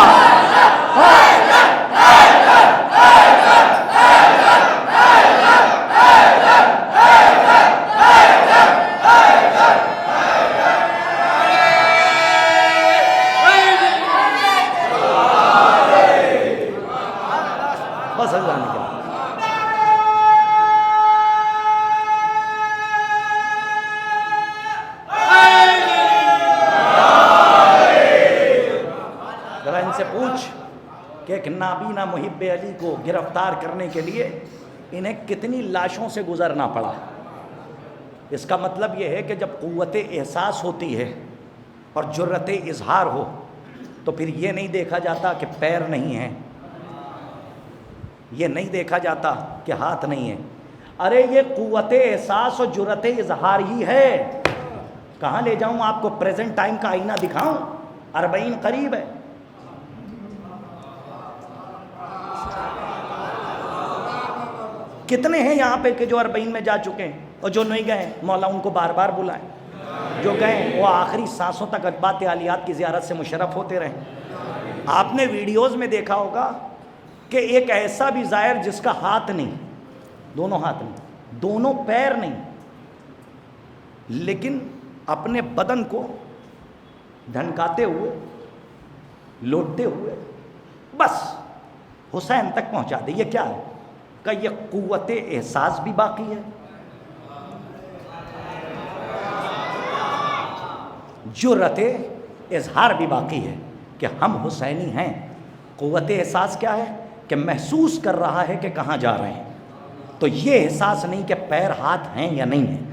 نابینا محب علی کو گرفتار کرنے کے لیے انہیں کتنی لاشوں سے گزرنا پڑا. اس کا مطلب یہ ہے کہ جب قوت احساس ہوتی ہے اور جرت اظہار ہو تو پھر یہ نہیں دیکھا جاتا کہ پیر نہیں ہیں, یہ نہیں دیکھا جاتا کہ ہاتھ نہیں ہیں. ارے یہ قوت احساس اور جرت اظہار ہی ہے. کہاں لے جاؤں آپ کو, پریزنٹ ٹائم کا آئینہ دکھاؤں, 40 قریب ہے. کتنے ہیں یہاں پہ کہ جو 40 میں جا چکے ہیں, اور جو نہیں گئے مولا ان کو بار بار بلائیں. جو گئے وہ آخری سانسوں تک اقبات عالیات کی زیارت سے مشرف ہوتے رہیں. آپ نے ویڈیوز میں دیکھا ہوگا کہ ایک ایسا بھی زائر جس کا ہاتھ نہیں, دونوں ہاتھ نہیں, دونوں پیر نہیں, لیکن اپنے بدن کو دھنکاتے ہوئے, لوٹتے ہوئے بس حسین تک پہنچا دے. یہ کیا ہے کہ یہ قوت احساس بھی باقی ہے, جرت اظہار بھی باقی ہے کہ ہم حسینی ہیں. قوت احساس کیا ہے کہ محسوس کر رہا ہے کہ کہاں جا رہے ہیں. تو یہ احساس نہیں کہ پیر ہاتھ ہیں یا نہیں ہیں,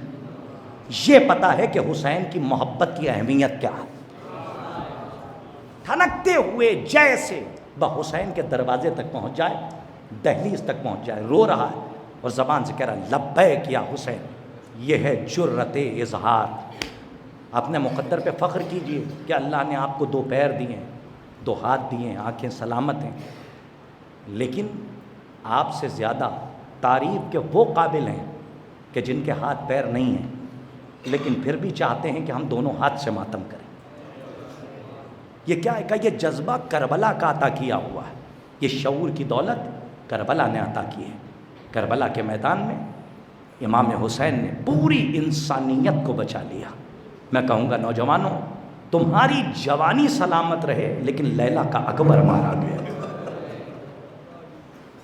یہ پتا ہے کہ حسین کی محبت کی اہمیت کیا ہے. تھنکتے ہوئے جیسے حسین کے دروازے تک پہنچ جائے, دہلیز تک پہنچ جائے, رو رہا ہے اور زبان سے کہہ رہا ہے لبیک یا حسین. یہ ہے جرت اظہار. اپنے مقدر پہ فخر کیجئے کہ اللہ نے آپ کو 2 پیر دیے ہیں, 2 ہاتھ دیے ہیں, آنکھیں سلامت ہیں, لیکن آپ سے زیادہ تعریف کے وہ قابل ہیں کہ جن کے ہاتھ پیر نہیں ہیں لیکن پھر بھی چاہتے ہیں کہ ہم دونوں ہاتھ سے ماتم کریں. یہ کیا ہے کہ یہ جذبہ کربلا کا عطا کیا ہوا ہے. یہ شعور کی دولت کربلا نے عطا کی ہے. کربلا کے میدان میں امام حسین نے پوری انسانیت کو بچا لیا۔ میں کہوں گا نوجوانوں، تمہاری جوانی سلامت رہے، لیکن لیلا کا اکبر مارا گیا۔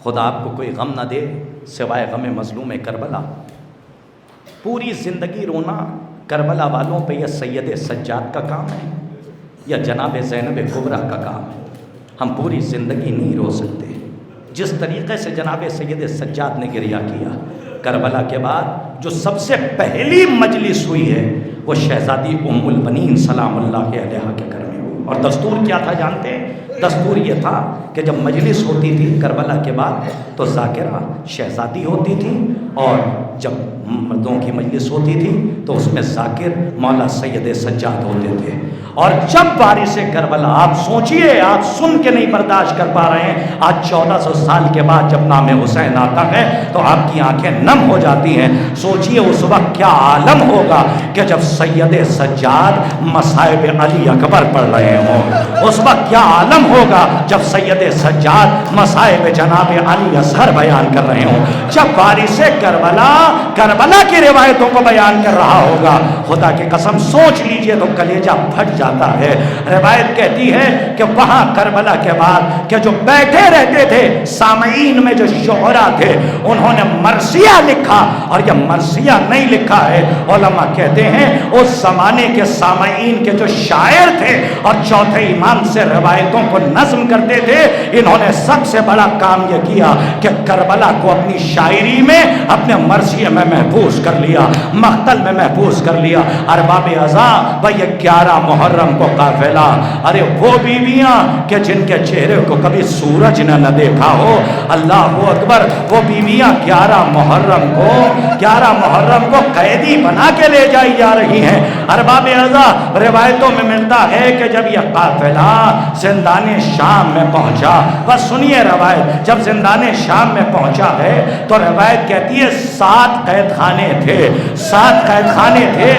خدا آپ کو کوئی غم نہ دے سوائے غم مظلوم کربلا۔ پوری زندگی رونا کربلا والوں پہ یہ سید سجاد کا کام ہے یا جناب زینب کبریٰ کا کام ہے؟ ہم پوری زندگی نہیں رو سکتے۔ جس طریقے سے جناب سید سجاد نے گریہ کیا کربلا کے بعد، جو سب سے پہلی مجلس ہوئی ہے وہ شہزادی ام البنین سلام اللہ علیہا کے گھر میں ہوئی۔ اور دستور کیا تھا جانتے ہیں؟ دستور یہ تھا کہ جب مجلس ہوتی تھی کربلا کے بعد تو ذاکرہ شہزادی ہوتی تھی، اور جب مردوں کی مجلس ہوتی تھی تو اس میں ذاکر مولا سید سجاد ہوتے تھے۔ اور جب وارث کربلا، آپ سوچئے، آپ سن کے نہیں برداشت کر پا رہے ہیں، آج 1400 سال کے بعد جب نام حسین آتا ہے تو آپ کی آنکھیں نم ہو جاتی ہیں۔ سوچئے اس وقت کیا عالم ہوگا کہ جب سید سجاد مصائب علی اکبر پڑھ رہے ہوں، اس وقت کیا عالم ہوگا جب سید سجاد مصائب جناب علی اصغر بیان کر رہے ہوں، جب وارث کربلا کی روایتوں کو بیان کر رہا ہوگا۔ خدا کی قسم سوچ لیجئے تو کلیجہ پھٹ جاتا ہے۔ روایت کہتی ہے کہ وہاں کربلا کے بعد کہ جو بیٹھے رہتے تھے سامعین میں جو شعراء تھے، انہوں نے مرثیہ لکھا، اور یہ مرثیہ نہیں لکھا ہے، علماء کہتے ہیں اس زمانے کے سامعین کے جو شاعر تھے اور چوتھے امام سے روایتوں کو نظم کرتے تھے، انہوں نے سب سے بڑا کام یہ کیا کہ کربلا کو اپنی شاعری میں، اپنے مرثیے میں محفوظ کر لیا، مقتل میں محفوظ کر لیا۔ ارباب ازاں بھئی 11 محرم کو قافلہ، ارے وہ بیویاں کہ جن کے چہرے کو کبھی سورج نہ دیکھا ہو، اللہ اکبر، وہ بیویاں 11 محرم کو قیدی بنا کے لے جائی جا رہی ہیں۔ ارباب ازاں روایتوں میں ملتا ہے کہ جب یہ قافلہ زندان شام میں پہنچا، بس سنیے روایت، جب زندان شام میں پہنچا ہے تو روایت کہتی ہے 7 قید خانے تھے، 7 قید خانے تھے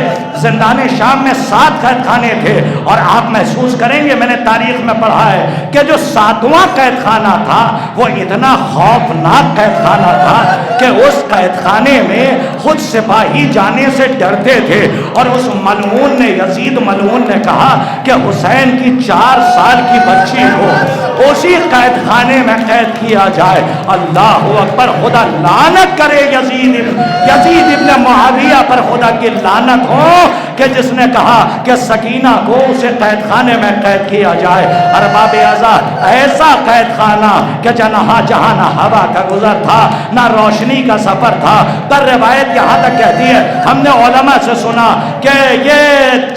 زندان شام میں، 7 قید خانے تھے۔ اور آپ محسوس کریں گے، میں نے تاریخ میں پڑھا ہے کہ جو 7واں قید خانہ تھا وہ اتنا خوفناک قید خانہ تھا کہ اس قید خانے میں خود سپاہی جانے سے ڈرتے تھے، اور اس ملعون نے، یزید ملعون نے کہا کہ حسین کی 4 سال کی بچی کو اسی قید خانے میں قید کیا جائے۔ اللہ اکبر، خدا لعنت کرے یزید ابن معاویہ پر، خدا کی لعنت ہو کہ جس نے کہا کہ سکینہ کو اسے قید خانے میں قید کیا جائے۔ ارباب ازاں، ایسا قید خانہ کہ جہاں نہ ہوا کا گزر تھا نہ روشنی کا سفر تھا۔ در روایت یہاں تک کہتی ہے، ہم نے علماء سے سنا کہ یہ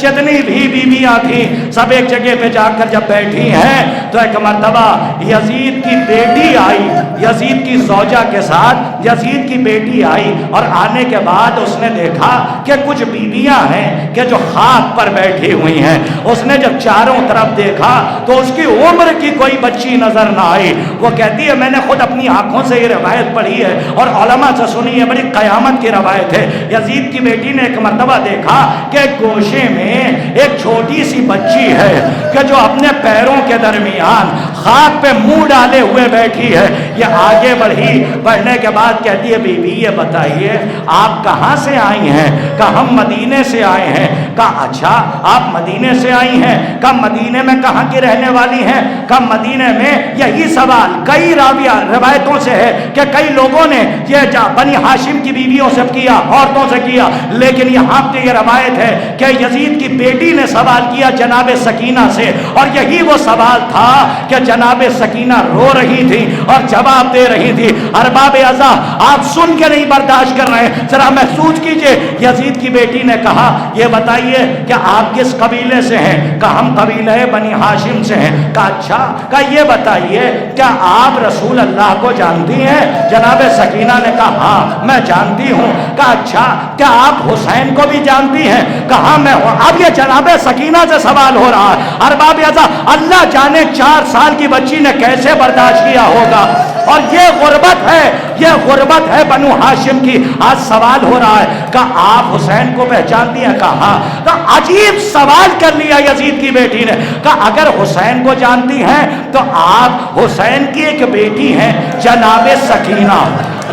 جتنی بھی بیویاں تھیں سب ایک جگہ پہ جا کر جب بیٹھی ہیں تو ایک مرتبہ یزید کی بیٹی آئی، یزید کی زوجہ کے ساتھ یزید کی بیٹی آئی، اور آنے کے بعد اس نے دیکھا کہ کچھ بیویاں ہیں کہ جو خاک پر بیٹھی ہوئی ہیں۔ اس نے جب چاروں طرف دیکھا تو اس کی عمر کی کوئی بچی نظر نہ آئی۔ وہ کہتی ہے میں نے خود اپنی آنکھوں سے یہ روایت پڑھی ہے اور علماء سے سنی ہے، بڑی قیامت کی روایت ہے۔ یزید کی بیٹی نے ایک مرتبہ دیکھا کہ گوشے میں ایک چھوٹی سی بچی ہے کہ جو اپنے پیروں کے درمیان خاک پہ منہ ڈالے ہوئے بیٹھی ہے۔ یہ آگے بڑھی، بڑھنے کے بعد کہتی ہے بی بی یہ بتائیے آپ کہاں سے آئی ہیں؟ کہا ہم مدینے سے آئے ہیں۔ کہا اچھا آپ مدینے سے آئی ہیں؟ کہا مدینے میں کہاں کی رہنے والی ہیں؟ کہا مدینے میں۔ یہی سوال کئی روایتوں سے ہے کہ کئی لوگوں نے یہ بنی ہاشم کی بیویوں سے کیا، عورتوں سے کیا، لیکن یہاں پہ یہ روایت ہے کہ یزید کی بیٹی نے سوال کیا جناب سکینہ سے، اور یہی وہ سوال تھا کہ جناب سکینہ رو رہی تھی اور جواب دے رہی تھی۔ ارباب ازاں، آپ سن کے نہیں برداشت کر رہے ہیں، ذرا محسوس کیجئے۔ یزید کی بیٹی نے کہا یہ بتائیے کہ آپ کس قبیلے سے ہیں؟ کہا ہم قبیلہ بنی ہاشم سے ہیں۔ کہا اچھا، کہا یہ بتائیے کیا آپ رسول اللہ کو جانتی ہیں؟ جناب سکینہ نے کہا ہاں میں جانتی ہوں۔ کہا اچھا کیا آپ حسین کو بھی جانتی ہیں؟ کہا میں ہوں۔ اب یہ جناب سکینہ سے سوال ہو رہا ہے۔ ارباب ازاں، اللہ جانے 4 سال کی بچی نے کیسے برداشت کیا ہوگا، اور یہ غربت ہے بنو ہاشم کی۔ آج سوال ہو رہا ہے کہ آپ حسین کو پہچانتی ہیں؟ کہا ہاں۔ کہا عجیب سوال کر لیا یزید کی بیٹی نے۔ کہا اگر حسین کو جانتی ہیں تو آپ حسین کی ایک بیٹی ہیں جناب سکینہ،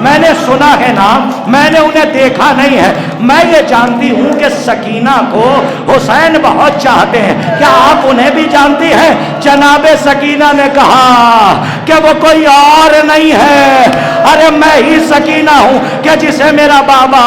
میں نے سنا ہے نام، میں نے انہیں دیکھا نہیں ہے، میں یہ جانتی ہوں کہ سکینہ کو حسین بہت چاہتے ہیں، کیا آپ انہیں بھی جانتی ہیں؟ جناب سکینہ نے کہا کہ وہ کوئی اور نہیں ہے، ارے میں ہی سکینہ ہوں کہ جسے میرا بابا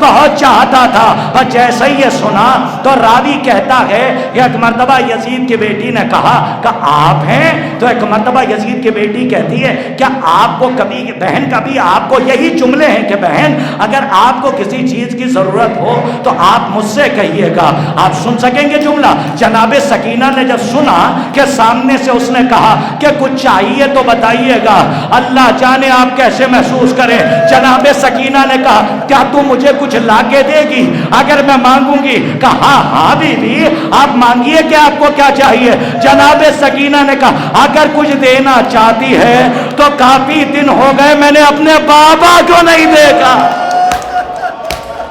بہت چاہتا تھا۔ اور جیسے ہی یہ سنا تو راوی کہتا ہے کہ ایک مرتبہ یزید کی بیٹی نے کہا کہ آپ ہیں؟ تو ایک مرتبہ یزید کی بیٹی کہتی ہے کیا آپ کو کبھی بہن کبھی آپ کو یہی جملے ہیں کہ بہن اگر آپ کو کسی چیز کی ضرورت ہو تو آپ مجھ سے کہیے گا، آپ سن سکیں گے جملہ؟ جناب سکینہ نے جب سنا کہ سامنے سے اس نے کہا کہ کچھ چاہیے تو بتائیے گا، اللہ جانے آپ کیسے محسوس کریں۔ جناب سکینہ نے کہا کیا تم مجھے کچھ لا کے دے گی اگر میں مانگوں گی؟ کہا ہاں بیوی آپ مانگیے کہ آپ کو کیا چاہیے۔ جناب سکینہ نے کہا اگر کچھ دینا چاہتی ہے تو کافی دن ہو گئے میں نے اپنے بابا کو نہیں دیکھا۔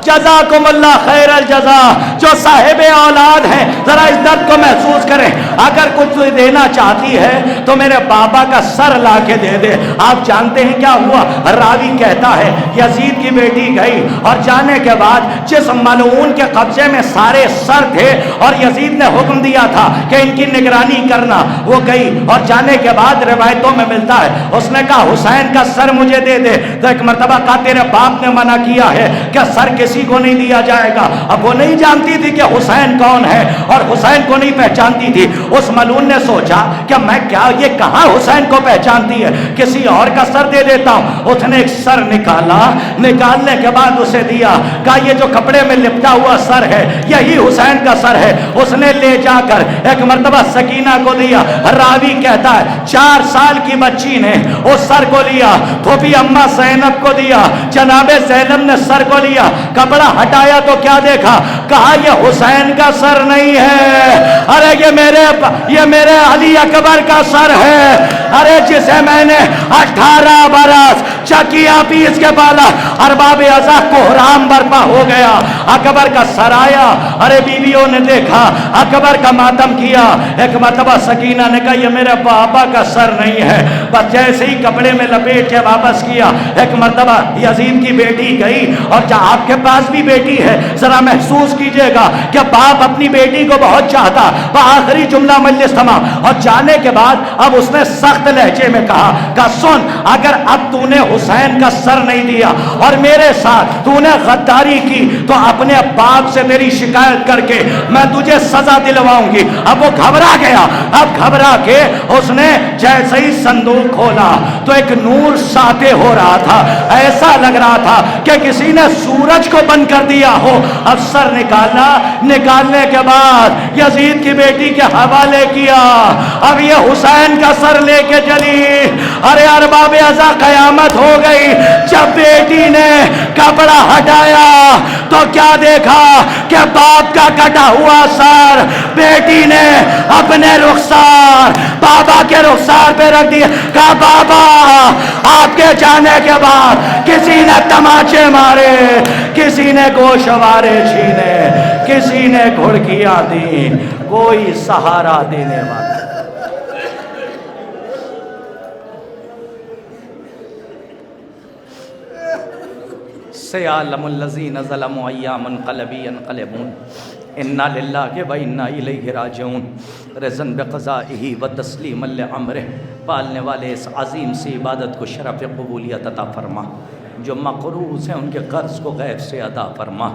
جزاکم اللہ خیر الجزا، جو صاحب اولاد ہیں ذرا اس درد کو محسوس کریں، اگر کچھ دینا چاہتی ہے تو میرے بابا کا سر لا کے دے دے۔ آپ جانتے ہیں کیا ہوا؟ راوی کہتا ہے یزید کی بیٹی گئی اور جانے کے بعد جس ملعون کے قبضے میں سارے سر تھے اور یزید نے حکم دیا تھا کہ ان کی نگرانی کرنا، وہ گئی اور جانے کے بعد روایتوں میں ملتا ہے اس نے کہا حسین کا سر مجھے دے دے، تو ایک مرتبہ کہا تیرے باپ نے منع کیا ہے کہ سر کسی کو نہیں دیا جائے گا۔ اب وہ نہیں جانتی تھی کہ حسین کون ہے اور حسین کو نہیں پہچانتی تھی۔ اس ملعون نے سوچا کہ میں کیا یہ کہاں حسین کو پہچانتی ہے، کسی اور کا سر دے دیتا ہوں۔ اس نے ایک سر نکالا، نکالنے کے بعد اسے دیا، کہا یہ جو کپڑے میں لپٹا ہوا سر ہے یہی حسین کا سر ہے۔ اس نے لے جا کر ایک مرتبہ سکینہ کو دیا۔ راوی کہتا ہے 4 سال کی بچی نے اس سر کو لیا، پھوپھی اماں زینب کو دیا، جناب زینب نے سر کو لیا، کپڑا ہٹایا تو کیا دیکھا؟ کہا یہ حسین کا سر نہیں ہے، ارے یہ میرے علی اکبر کا سر ہے، ارے جسے میں نے 18 برس چکیاں پیس کے پالا۔ ارباب ازا کوہرام برپا ہو گیا، اکبر کا سر آیا، ارے بیویوں نے دیکھا، اکبر کا ماتم کیا۔ ایک مرتبہ سکینہ نے کہا یہ میرے بابا کا سر نہیں ہے، بس جیسے ہی کپڑے میں لپیٹ کے واپس کیا۔ ایک مرتبہ یزید کی بیٹی گئی، اور جہاں آپ کے پاس بھی بیٹی ہے ذرا محسوس کیجئے گا کہ باپ اپنی بیٹی کو بہت چاہتا۔ آخری جملہ مجلس تمام، اور جانے کے بعد اب اس نے سخت لہجے میں کہا کہ سن اگر اب تو نے حسین کا سر نہیں دیا اور میرے ساتھ تو نے غداری کی تو اپنے باپ سے تیری شکایت کر کے میں تجھے سزا دلواؤں گی۔ اب وہ گھبرا گیا، اب گھبرا کے اس نے جیسے ہی صندوق کھولا تو ایک نور ساطع ہو رہا تھا، ایسا لگ رہا تھا کہ کسی نے سورج کو بند کر دیا ہو۔ اب سر نکالا، نکالنے کے بعد یزید کی بیٹی کے حوالے کیا۔ اب یہ حسین کا سر لے کے چلی، ارے ارباب ازا قیامت ہو گئی۔ جب بیٹی نے کپڑا ہٹایا تو کیا دیکھا کہ باپ کا کٹا ہوا سر بیٹی نے اپنے رخسار بابا کے رخسار پہ رکھ دیا۔ کہا بابا آپ کے جانے کے بعد کسی نے تماچے مارے، کسی نے گوشوارے چھینے، کسی نے گھڑکیاں دی، کوئی سہارا دینے والا۔ سیعلم الذین ظلموا ای منقلب ینقلبون انا للہ و انا الیہ راجعون۔ رضا بقضائہ و تسلیما لامرہ، پالنے والے اس عظیم سی عبادت کو شرف قبولیت عطا فرما، جو مقروض ہیں ان کے قرض کو غیب سے ادا فرما۔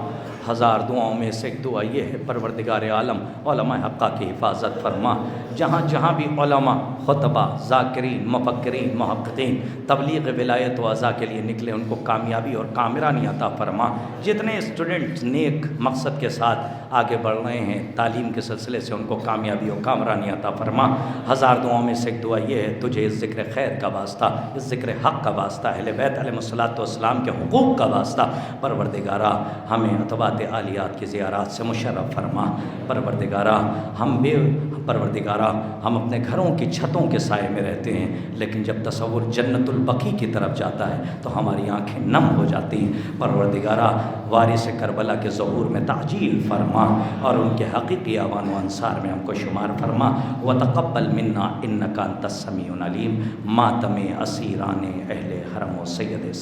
1000 دعاؤں میں سے ایک دعا یہ ہے پروردگار عالم علماء حقہ کی حفاظت فرما، جہاں جہاں بھی علماء، خطبہ، ذاکرین، مفکرین، محققین تبلیغ ولایت و عزا کے لیے نکلے ان کو کامیابی اور کامرانی عطا فرما۔ جتنے اسٹوڈنٹس نیک مقصد کے ساتھ آگے بڑھ رہے ہیں تعلیم کے سلسلے سے ان کو کامیابی اور کامرانی عطا فرما۔ 1000 دعاؤں میں سے ایک دعا یہ ہے تجھے اس ذکر خیر کا واسطہ، اس ذکر حق کا واسطہ، اہل بیت علیہ السلام کے حقوق کا واسطہ پروردگارہ ہمیں اتباعت عالیات کی زیارات سے مشرف فرما۔ پروردگارہ ہم اپنے گھروں کی چھتوں کے سائے میں رہتے ہیں، لیکن جب تصور جنت البقیع کی طرف جاتا ہے تو ہماری آنکھیں نم ہو جاتی ہیں۔ پروردگارہ وارث کربلا کے ظہور میں تعجیل فرما اور ان کے حقیقی اعوان و انصار میں ہم کو شمار فرما۔ وتقبل منا انک انت السمیع العلیم۔ ماتم اسیران اہل حرم و سید